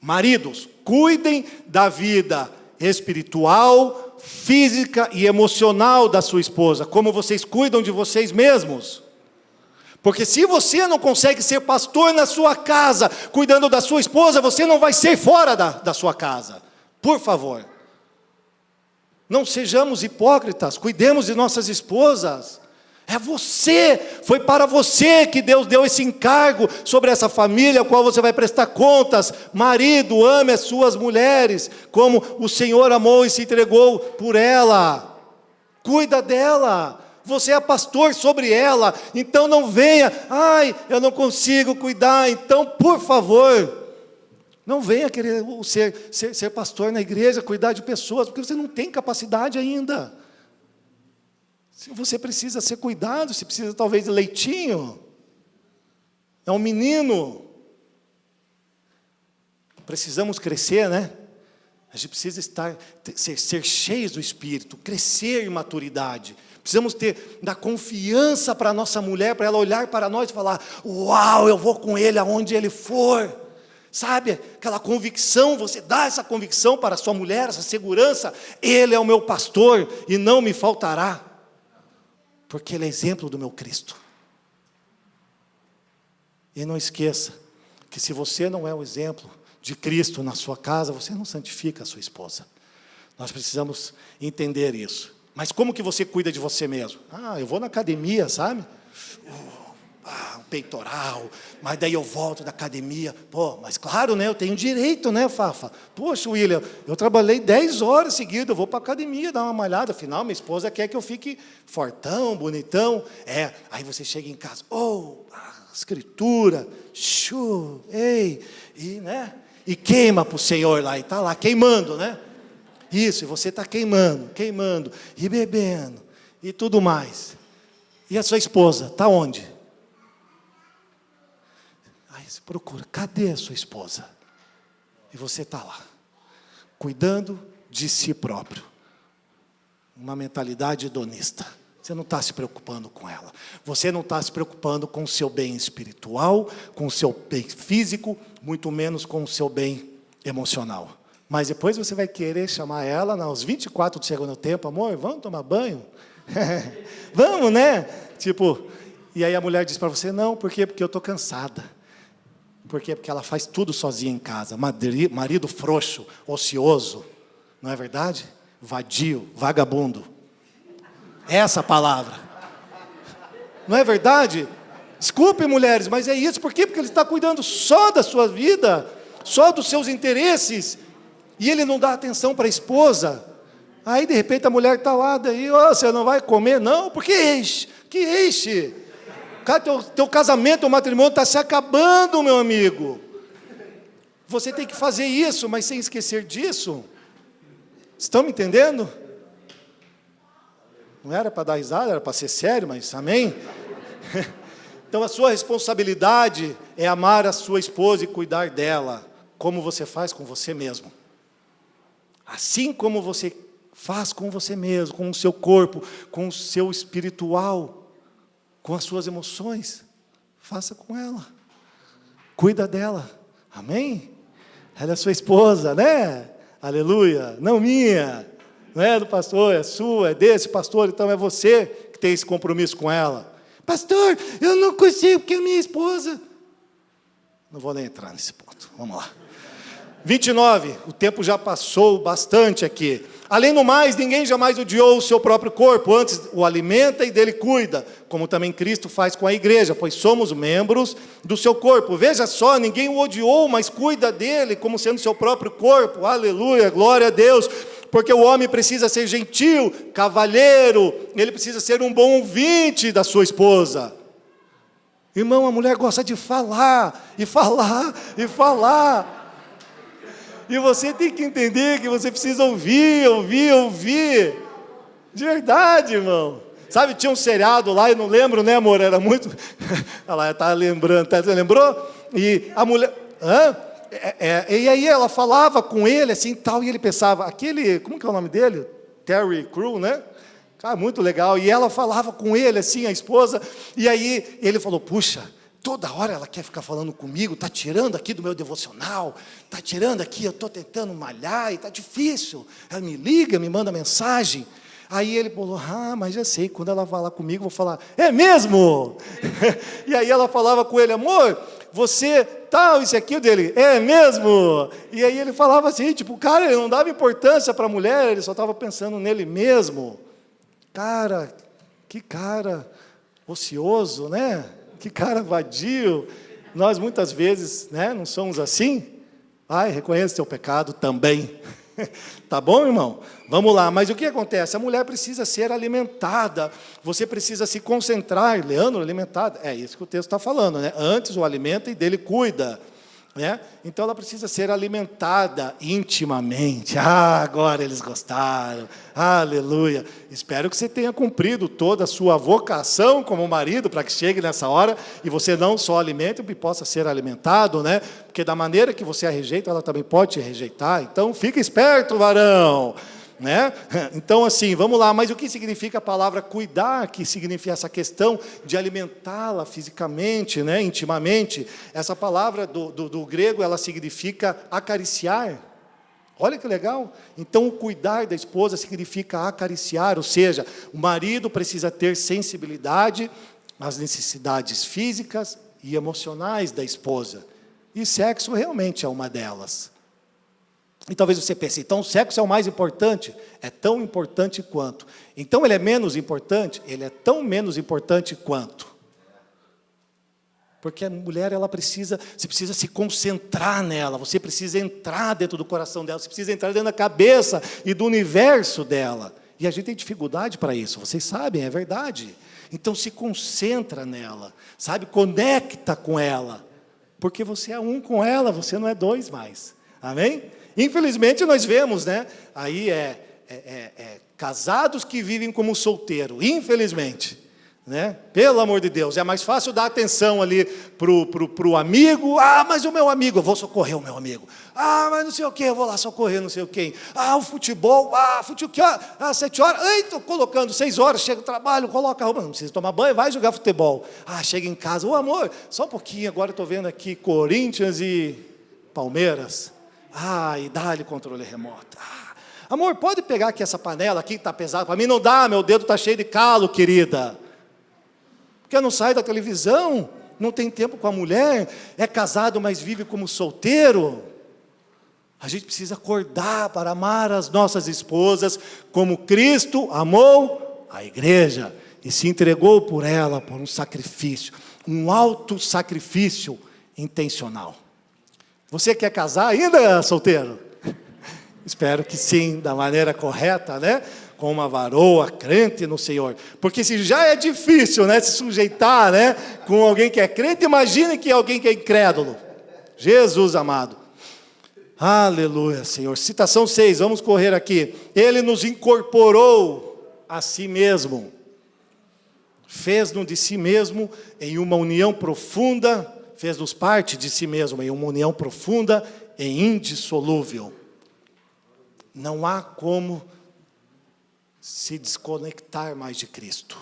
Maridos, cuidem da vida espiritual, física e emocional da sua esposa, como vocês cuidam de vocês mesmos. Porque se você não consegue ser pastor na sua casa, cuidando da sua esposa, você não vai ser fora da sua casa. Por favor. Não sejamos hipócritas, cuidemos de nossas esposas. É você, foi para você que Deus deu esse encargo sobre essa família, ao qual você vai prestar contas. Marido, ame as suas mulheres, como o Senhor amou e se entregou por ela. Cuida dela. Você é pastor sobre ela, então não venha, eu não consigo cuidar, então por favor, Não venha querer ser pastor na igreja, cuidar de pessoas, porque você não tem capacidade ainda. Você precisa ser cuidado, você precisa talvez de leitinho. É um menino. Precisamos crescer, né? A gente precisa ser cheios do Espírito, crescer em maturidade. Precisamos dar confiança para a nossa mulher, para ela olhar para nós e falar: uau, eu vou com ele aonde ele for. Sabe, aquela convicção, você dá essa convicção para a sua mulher, essa segurança: ele é o meu pastor e não me faltará, porque ele é exemplo do meu Cristo. E não esqueça que se você não é o exemplo de Cristo na sua casa, você não santifica a sua esposa. Nós precisamos entender isso. Mas como que você cuida de você mesmo? Eu vou na academia, sabe? Um peitoral, mas daí eu volto da academia. Mas claro, né? Eu tenho direito, né, Fafa? Poxa, William, eu trabalhei 10 horas seguidas, eu vou para a academia dar uma malhada. Afinal, minha esposa quer que eu fique fortão, bonitão. Aí você chega em casa, escritura, né? E queima para o Senhor lá, e está lá queimando, né? Isso, e você está queimando, e bebendo, e tudo mais. E a sua esposa, está onde? Aí você procura, cadê a sua esposa? E você está lá, cuidando de si próprio. Uma mentalidade hedonista. Você não está se preocupando com ela. Você não está se preocupando com o seu bem espiritual, com o seu bem físico, muito menos com o seu bem emocional. Mas depois você vai querer chamar ela aos 24 do segundo tempo: amor, vamos tomar banho? Vamos, né? E aí a mulher diz para você: não, por quê? Porque eu estou cansada. Por quê? Porque ela faz tudo sozinha em casa. Marido frouxo, ocioso, não é verdade? Vadio, vagabundo. Essa a palavra. Não é verdade? Desculpe, mulheres, mas é isso. Por quê? Porque ele está cuidando só da sua vida, só dos seus interesses, e ele não dá atenção para a esposa. Aí, de repente, a mulher está lá, daí: você não vai comer? Não, porque enche. Que enche? Teu casamento, teu matrimônio está se acabando, meu amigo. Você tem que fazer isso, mas sem esquecer disso. Estão me entendendo? Não era para dar risada, era para ser sério, mas amém? Então a sua responsabilidade é amar a sua esposa e cuidar dela, como você faz com você mesmo. Assim como você faz com você mesmo, com o seu corpo, com o seu espiritual, com as suas emoções, faça com ela. Cuida dela. Amém? Ela é sua esposa, né? Aleluia. Não minha. Não é do pastor, é sua, é desse pastor, então é você que tem esse compromisso com ela. Pastor, eu não consigo porque é minha esposa. Não vou nem entrar nesse ponto, vamos lá. 29, o tempo já passou bastante aqui. Além do mais, ninguém jamais odiou o seu próprio corpo, antes o alimenta e dele cuida, como também Cristo faz com a igreja, pois somos membros do seu corpo. Veja só, ninguém o odiou, mas cuida dele como sendo seu próprio corpo. Aleluia, glória a Deus. Porque o homem precisa ser gentil, cavalheiro, ele precisa ser um bom ouvinte da sua esposa. Irmão, a mulher gosta de falar, e falar, e falar. E você tem que entender que você precisa ouvir. De verdade, irmão. Sabe, tinha um seriado lá, eu não lembro, né, amor? Era muito... Ela está lembrando, você lembrou? E a mulher... E aí ela falava com ele assim tal, e ele pensava, como que é o nome dele? Terry Crew, né? Cara, muito legal. E ela falava com ele assim, a esposa, e aí ele falou: puxa, toda hora ela quer ficar falando comigo, está tirando aqui do meu devocional, está tirando aqui, eu estou tentando malhar, e está difícil. Ela me liga, me manda mensagem. Aí ele falou: mas já sei, quando ela falar comigo, eu vou falar: é mesmo? E aí ela falava com ele: amor, você tal, isso aqui dele, é mesmo? E aí ele falava assim, cara, ele não dava importância para a mulher, ele só estava pensando nele mesmo. Cara, que cara ocioso, né? Que cara vadio. Nós muitas vezes, né, não somos assim? Reconheça seu pecado também. Tá bom, irmão? Vamos lá, mas o que acontece? A mulher precisa ser alimentada, você precisa se concentrar. Leandro, alimentada, é isso que o texto está falando, né? Antes o alimenta e dele cuida. né? Então ela precisa ser alimentada intimamente. Agora eles gostaram, aleluia. Espero que você tenha cumprido toda a sua vocação como marido, para que chegue nessa hora e você não só alimente, e possa ser alimentado, né? Porque da maneira que você a rejeita, ela também pode te rejeitar. Então fica esperto, varão, né? Então assim, vamos lá, mas o que significa a palavra cuidar, que significa essa questão de alimentá-la fisicamente, né? Intimamente? Essa palavra do grego, ela significa acariciar. Olha que legal. Então o cuidar da esposa significa acariciar, ou seja, o marido precisa ter sensibilidade às necessidades físicas e emocionais da esposa, e sexo realmente é uma delas. E talvez você pense, então o sexo é o mais importante? É tão importante quanto. Então ele é menos importante? Ele é tão menos importante quanto. Porque a mulher, você precisa se concentrar nela, você precisa entrar dentro do coração dela, você precisa entrar dentro da cabeça e do universo dela. E a gente tem dificuldade para isso, vocês sabem, é verdade. Então se concentra nela, sabe, conecta com ela, porque você é um com ela, você não é dois mais. Amém? Infelizmente nós vemos, né? Aí casados que vivem como solteiro, infelizmente, né? Pelo amor de Deus, é mais fácil dar atenção ali pro amigo. Mas o meu amigo, eu vou socorrer o meu amigo. Mas não sei o que, eu vou lá socorrer não sei o quem. O futebol, que hora? 7 horas, estou colocando 6 horas, chega o trabalho, coloca a roupa, não precisa tomar banho, vai jogar futebol. Chega em casa, amor, só um pouquinho, agora estou vendo aqui Corinthians e Palmeiras. E dá-lhe controle remoto. Amor, pode pegar aqui essa panela aqui que está pesada? Para mim não dá, meu dedo está cheio de calo, querida. Porque não sai da televisão, não tem tempo com a mulher, é casado, mas vive como solteiro. A gente precisa acordar para amar as nossas esposas, como Cristo amou a igreja, e se entregou por ela, por um sacrifício, um alto sacrifício intencional. Você quer casar ainda, solteiro? Espero que sim, da maneira correta, né? Com uma varoa crente no Senhor. Porque se já é difícil, né, se sujeitar, né, com alguém que é crente, imagine que é alguém que é incrédulo. Jesus amado. Aleluia, Senhor. Citação 6, vamos correr aqui. Ele nos incorporou a si mesmo. Fez-nos de si mesmo em uma união profunda, fez-nos parte de si mesmo em uma união profunda e indissolúvel. Não há como se desconectar mais de Cristo.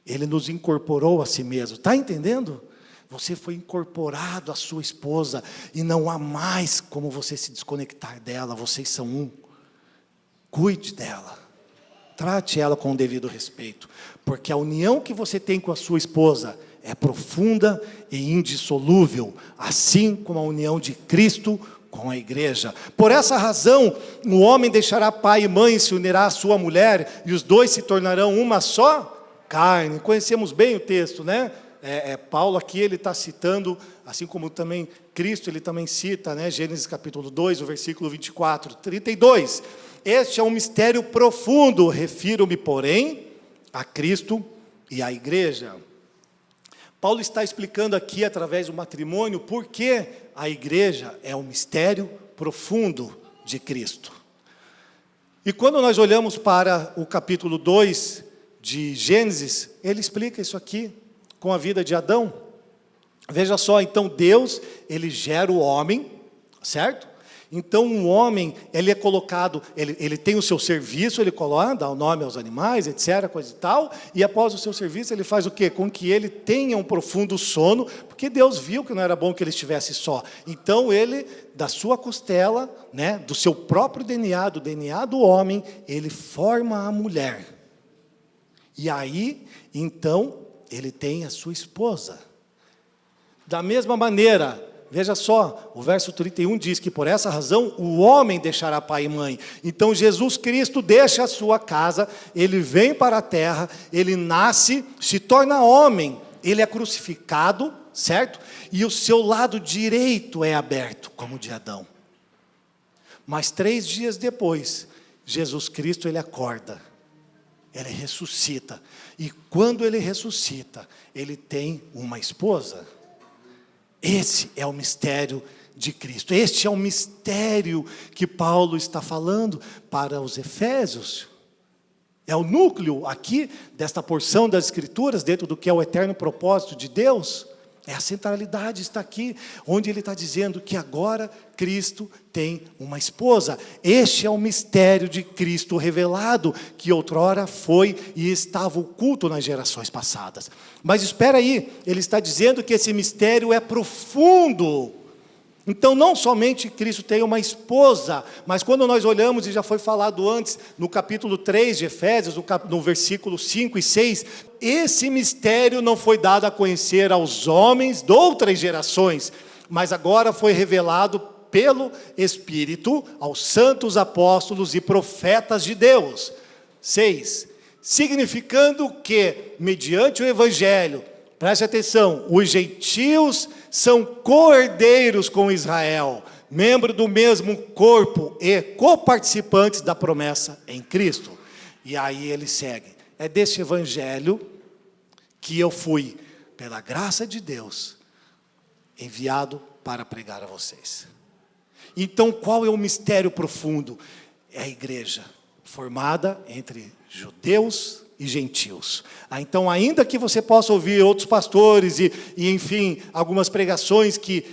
Ele nos incorporou a si mesmo. Está entendendo? Você foi incorporado à sua esposa e não há mais como você se desconectar dela. Vocês são um. Cuide dela. Trate ela com o devido respeito. Porque a união que você tem com a sua esposa é profunda e indissolúvel, assim como a união de Cristo com a igreja. Por essa razão, o homem deixará pai e mãe e se unirá à sua mulher, e os dois se tornarão uma só carne. Conhecemos bem o texto, né? Paulo aqui, ele está citando, assim como também Cristo, ele também cita, né? Gênesis capítulo 2, o versículo 24, 32. Este é um mistério profundo, refiro-me, porém, a Cristo e à igreja. Paulo está explicando aqui, através do matrimônio, por que a igreja é um mistério profundo de Cristo. E quando nós olhamos para o capítulo 2 de Gênesis, ele explica isso aqui, com a vida de Adão. Veja só, então Deus, ele gera o homem, certo? Então um homem, ele é colocado, ele tem o seu serviço, ele coloca, dá o nome aos animais, etc, coisa e tal, e após o seu serviço ele faz o quê? Com que ele tenha um profundo sono, porque Deus viu que não era bom que ele estivesse só. Então ele, da sua costela, né, do seu próprio DNA, do DNA do homem, ele forma a mulher. E aí, então, ele tem a sua esposa. Da mesma maneira, veja só, o verso 31 diz que por essa razão o homem deixará pai e mãe. Então Jesus Cristo deixa a sua casa, ele vem para a terra, ele nasce, se torna homem, ele é crucificado, certo? E o seu lado direito é aberto, como o de Adão. Mas 3 dias depois, Jesus Cristo, ele acorda, ele ressuscita. E quando ele ressuscita, ele tem uma esposa. Esse é o mistério de Cristo. Este é o mistério que Paulo está falando para os Efésios. É o núcleo aqui desta porção das Escrituras, dentro do que é o eterno propósito de Deus. É a centralidade, está aqui, onde ele está dizendo que agora Cristo tem uma esposa. Este é o mistério de Cristo revelado, que outrora foi e estava oculto nas gerações passadas. Mas espera aí, ele está dizendo que esse mistério é profundo. Então, não somente Cristo tem uma esposa, mas quando nós olhamos, e já foi falado antes, no capítulo 3 de Efésios, no versículo 5 e 6, esse mistério não foi dado a conhecer aos homens de outras gerações, mas agora foi revelado pelo Espírito aos santos apóstolos e profetas de Deus. 6. Significando que, mediante o Evangelho, preste atenção, os gentios são co-herdeiros com Israel, membro do mesmo corpo e coparticipantes da promessa em Cristo. E aí ele segue. É deste evangelho que eu fui, pela graça de Deus, enviado para pregar a vocês. Então, qual é o mistério profundo? É a igreja, formada entre judeus e gentios. Então, ainda que você possa ouvir outros pastores e enfim, algumas pregações que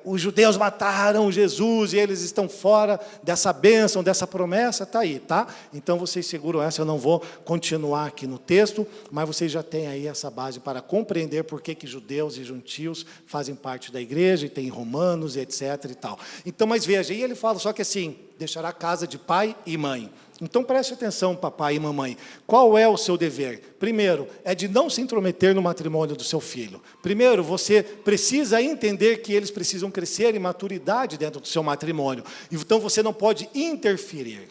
os judeus mataram Jesus e eles estão fora dessa bênção, dessa promessa, está aí, tá? Então, vocês seguram essa, eu não vou continuar aqui no texto, mas vocês já têm aí essa base para compreender por que judeus e gentios fazem parte da igreja, e tem Romanos, e etc. e tal. Então, mas veja, e ele fala só que assim, deixará a casa de pai e mãe. Então preste atenção, papai e mamãe, qual é o seu dever? Primeiro, é de não se intrometer no matrimônio do seu filho. Primeiro, você precisa entender que eles precisam crescer em maturidade dentro do seu matrimônio. Então você não pode interferir,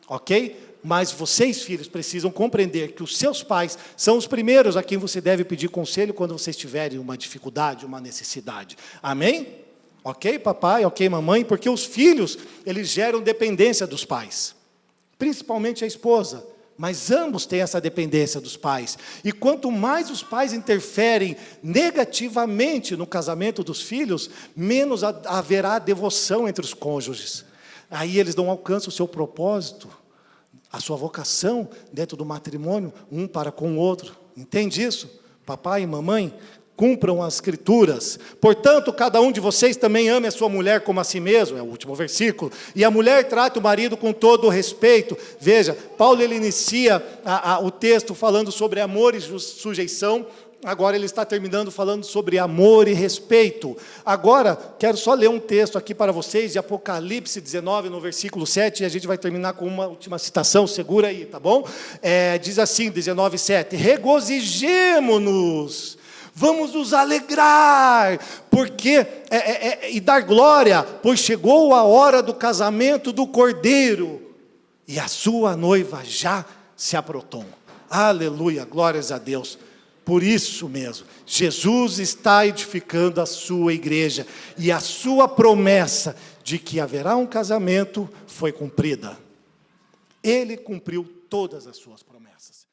ok? Mas vocês, filhos, precisam compreender que os seus pais são os primeiros a quem você deve pedir conselho quando vocês tiverem uma dificuldade, uma necessidade. Amém? Ok, papai? Ok, mamãe? Porque os filhos, eles geram dependência dos pais. Principalmente a esposa, mas ambos têm essa dependência dos pais. E quanto mais os pais interferem negativamente no casamento dos filhos, menos haverá devoção entre os cônjuges. Aí eles não alcançam o seu propósito, a sua vocação dentro do matrimônio, um para com o outro. Entende isso? Papai e mamãe, cumpram as Escrituras. Portanto, cada um de vocês também ame a sua mulher como a si mesmo, é o último versículo. E a mulher trata o marido com todo o respeito. Veja, Paulo ele inicia o texto falando sobre amor e sujeição. Agora ele está terminando falando sobre amor e respeito. Agora, quero só ler um texto aqui para vocês, de Apocalipse 19, no versículo 7, e a gente vai terminar com uma última citação, segura aí, tá bom? Diz assim, 19:7, regozijemo-nos, vamos nos alegrar, porque e dar glória, pois chegou a hora do casamento do Cordeiro, e a sua noiva já se aprontou. Aleluia, glórias a Deus. Por isso mesmo, Jesus está edificando a sua igreja, e a sua promessa de que haverá um casamento foi cumprida. Ele cumpriu todas as suas promessas.